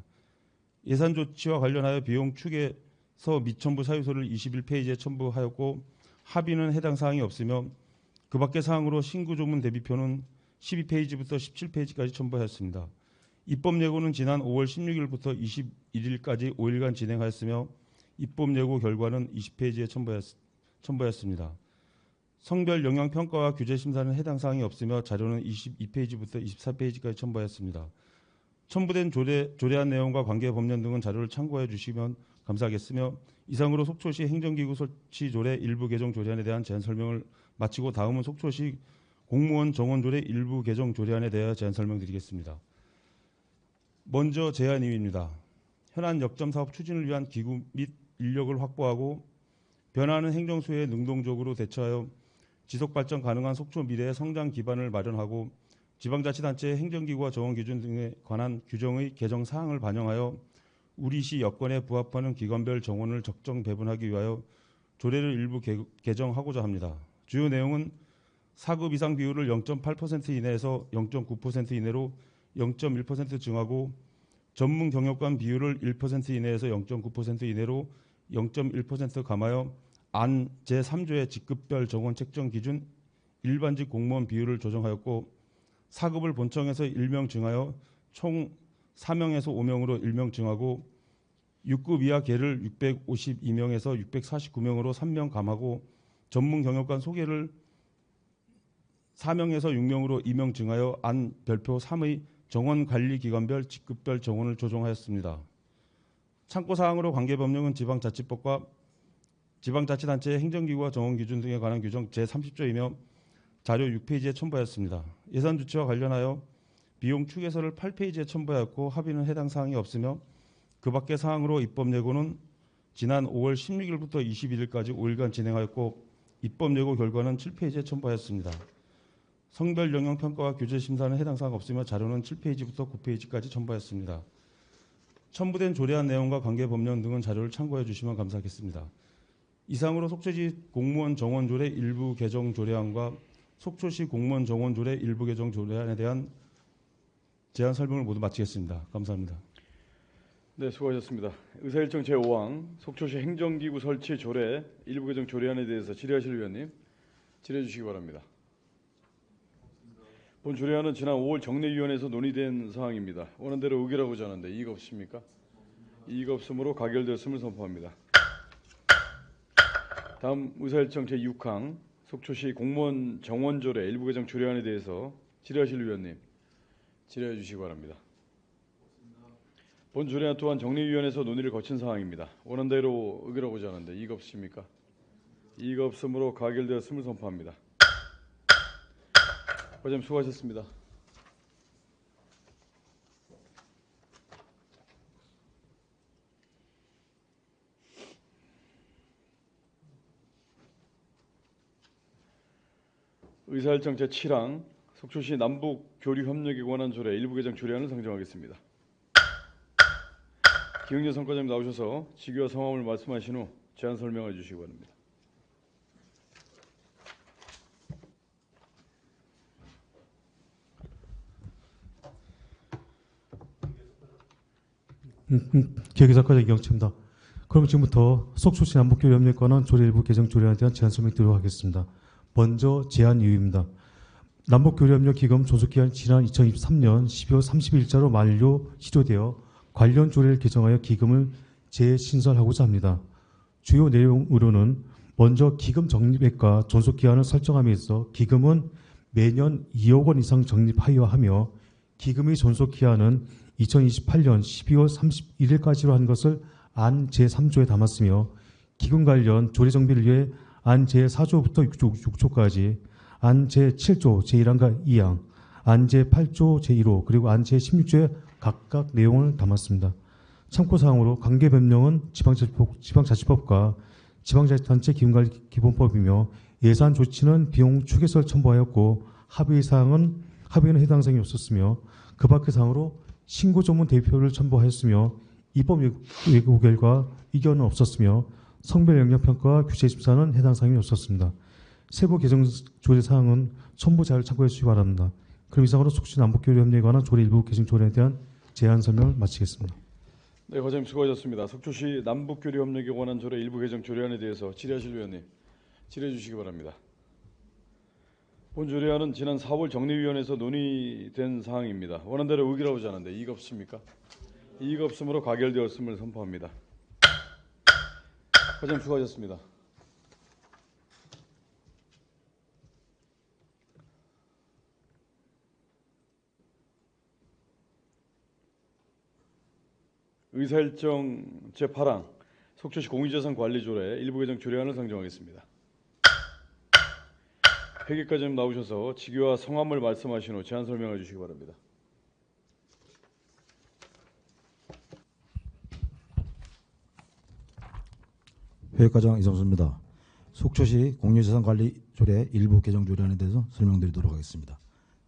예산 조치와 관련하여 비용 축에서 미첨부 사유서를 21페이지에 첨부하였고 합의는 해당 사항이 없으며 그 밖의 사항으로 신구조문 대비표는 12페이지부터 17페이지까지 첨부하였습니다. 입법 예고는 지난 5월 16일부터 21일까지 5일간 진행하였으며 입법 예고 결과는 20페이지에 첨부하였습니다. 성별 영향평가와 규제 심사는 해당 사항이 없으며 자료는 22페이지부터 24페이지까지 첨부하였습니다. 첨부된 조례안 내용과 관계 법령 등은 자료를 참고해 주시면 감사하겠으며 이상으로 속초시 행정기구 설치 조례 일부 개정 조례안에 대한 제안 설명을 마치고 다음은 속초시 공무원 정원 조례 일부 개정 조례안에 대하여 제안 설명드리겠습니다. 먼저 제안 이유입니다. 현안 역점 사업 추진을 위한 기구 및 인력을 확보하고 변화하는 행정수요에 능동적으로 대처하여 지속발전 가능한 속초 미래의 성장 기반을 마련하고 지방자치단체의 행정기구와 정원기준 등에 관한 규정의 개정 사항을 반영하여 우리시 여건에 부합하는 기관별 정원을 적정 배분하기 위하여 조례를 일부 개정하고자 합니다. 주요 내용은 4급 이상 비율을 0.8% 이내에서 0.9% 이내로 0.1% 증하고 전문 경력관 비율을 1% 이내에서 0.9% 이내로 0.1% 감하여 안 제3조의 직급별 정원 책정 기준 일반직 공무원 비율을 조정하였고 4급을 본청에서 1명 증하여 총 4명에서 5명으로 1명 증하고 6급 이하 계를 652명에서 649명으로 3명 감하고 전문 경력관 소개를 4명에서 6명으로 2명 증하여 안 별표 3의 정원관리기관별 직급별 정원을 조정하였습니다. 참고사항으로 관계법령은 지방자치법과 지방자치단체의 행정기구와 정원기준 등에 관한 규정 제30조이며 자료 6페이지에 첨부하였습니다. 예산조치와 관련하여 비용 추계서를 8페이지에 첨부하였고 합의는 해당 사항이 없으며 그 밖의 사항으로 입법 예고는 지난 5월 16일부터 21일까지 5일간 진행하였고 입법 예고 결과는 7페이지에 첨부하였습니다. 성별 영향 평가와 규제 심사는 해당 사항 없으며 자료는 7페이지부터 9페이지까지 첨부하였습니다. 첨부된 조례안 내용과 관계 법령 등은 자료를 참고해 주시면 감사하겠습니다. 이상으로 속초시 공무원 정원 조례 일부 개정 조례안과 속초시 공무원 정원 조례 일부 개정 조례안에 대한 제안 설명을 모두 마치겠습니다. 감사합니다. 네, 수고하셨습니다. 의사일정 제5항 속초시 행정기구 설치 조례 일부 개정 조례안에 대해서 질의하실 위원님 질의해 주시기 바랍니다. 본 조례안은 지난 5월 정례위원회에서 논의된 사항입니다. 원안대로 의결하고자 하는데 이의가 없습니까? 이의가 없으므로 가결되었음을 선포합니다. 다음 의사일정 제6항 속초시 공무원 정원 조례 일부 개정 조례안에 대해서 질의하실 위원님 질의해 주시기 바랍니다. 본 조례안 또한 정리위원회에서 논의를 거친 사항입니다. 원안대로 의결하고자 하는데 이의가 없으십니까? 이의가 없으므로 가결되었음을 선포합니다. 과장님 수고하셨습니다. 의사일정 제7항 속초시 남북 교류 협력에 관한 조례 일부 개정 조례안을 상정하겠습니다. 기흥재 선과장님 나오셔서 직위와 성함을 말씀하신 후 제안 설명해 주시기 바랍니다. 기획사과장 이경채입니다. 그럼 지금부터 속초시 남북교류 협력에 관한 조례 일부 개정 조례안에 대한 제안 설명드리도록 하겠습니다. 먼저 제안 이유입니다. 남북교류협력기금 존속기한 지난 2023년 12월 30일자로 만료 시료되어 관련 조례를 개정하여 기금을 재신설하고자 합니다. 주요 내용으로는 먼저 기금 적립액과 존속기한을 설정함에 있어 기금은 매년 2억 원 이상 적립하여야 하며 기금의 존속기한은 2028년 12월 31일까지로 한 것을 안 제3조에 담았으며 기금 관련 조례 정비를 위해 안 제4조부터 6조까지 안 제7조 제1항과 2항, 안 제8조 제1호 그리고 안 제16조에 각각 내용을 담았습니다. 참고사항으로 관계변명은 지방자치법과 지방자치단체 기금관리기본법이며 예산 조치는 비용 추계서를 첨부하였고 합의는 해당 사항이 없었으며 그 밖의 사항으로 신고 전문 대표를 첨부하였으며 입법 예고 결과 의견은 없었으며 성별 영역 평가와 규제 심사는 해당 사항이 없었습니다. 세부 개정 조례 사항은 첨부 자료를 참고해 주시기 바랍니다. 그럼 이상으로 속초시 남북교류 협력에 관한 조례 일부 개정 조례에 대한 제안 설명을 마치겠습니다. 네, 과장님 수고하셨습니다. 속초시 남북교류 협력에 관한 조례 일부 개정 조례안에 대해서 질의하실 위원님 질의해 주시기 바랍니다. 본 조례안은 지난 4월 정리위원회에서 논의된 사항입니다. 원안대로 의결하고자 하는데 이의가 없습니까? 이의가 없으므로 가결되었음을 선포합니다. 과장님 수고하셨습니다. 의사일정 제8항 속초시 공유재산관리조례 일부 개정 조례안을 상정하겠습니다. 회계과장님 나오셔서 직위와 성함을 말씀하신 후 제안 설명해 주시기 바랍니다. 회계과장 이정수입니다. 속초시 공유재산관리조례 일부 개정 조례안에 대해서 설명드리도록 하겠습니다.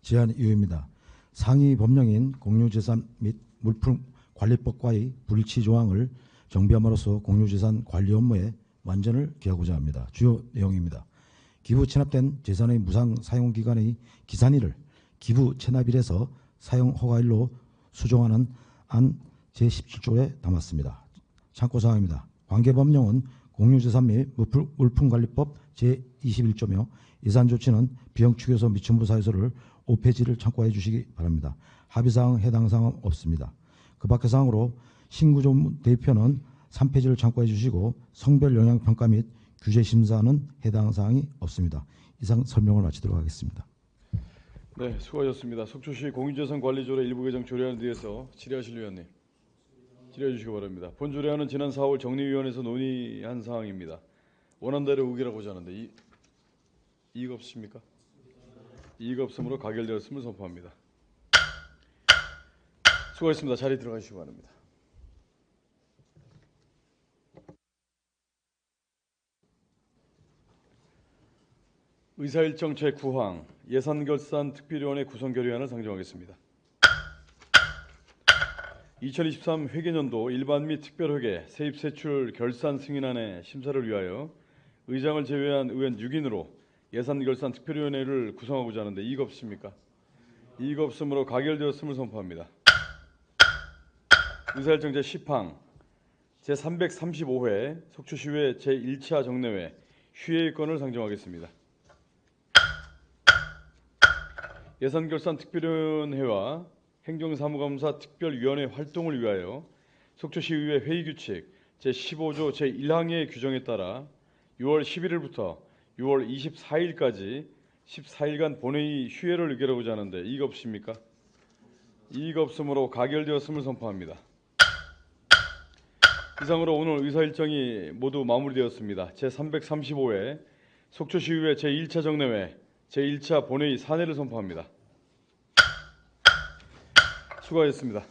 제안 이유입니다. 상위 법령인 공유재산 및 물품관리법과의 불일치 조항을 정비함으로써 공유재산 관리 업무에 완전을 기하고자 합니다. 주요 내용입니다. 기부 체납된 재산의 무상 사용기간의 기산일을 기부 체납일에서 사용 허가일로 수정하는 안 제17조에 담았습니다. 참고사항입니다. 관계법령은 공유재산 및 물품관리법 제21조며 예산조치는 비용추계소 및 첨부사유서를 5페이지를 참고해 주시기 바랍니다. 합의사항 해당 사항은 없습니다. 그 밖의 사항으로 신구조문 대표는 3페이지를 참고해 주시고 성별 영향평가 및 규제 심사는 해당 사항이 없습니다. 이상 설명을 마치도록 하겠습니다. 네, 수고하셨습니다. 속초시 공유재산관리조례 일부 개정 조례안에 대해서 질의하실 위원님 질의해 주시기 바랍니다. 본 조례안은 지난 4월 정리위원회에서 논의한 사항입니다. 원안대로 의결하고자 하는데 이의가 없으십니까? 이의가 없으므로 가결되었음을 선포합니다. 수고하셨습니다. 자리에 들어가시기 바랍니다. 의사일정 제9항 예산결산 특별위원회 구성 결의안을 상정하겠습니다. 2023 회계년도 일반 및 특별회계 세입세출 결산 승인안의 심사를 위하여 의장을 제외한 의원 6인으로 예산결산 특별위원회를 구성하고자 하는데 이의가 없습니까? 이의가 없으므로 가결되었음을 선포합니다. 의사일정 제10항 제335회 속초시의회 제1차 정례회 휴회의 건을 상정하겠습니다. 예산결산 특별위원회와 행정사무감사 특별위원회 활동을 위하여 속초시의회 회의규칙 제15조 제1항의 규정에 따라 6월 11일부터 6월 24일까지 14일간 본회의 휴회를 의결하고자 하는데 이의가 없습니까? 이의가 없으므로 가결되었음을 선포합니다. 이상으로 오늘 의사 일정이 모두 마무리되었습니다. 제335회 속초시의회 제1차 정례회 제1차 본회의 산회를 선포합니다. 수고하셨습니다.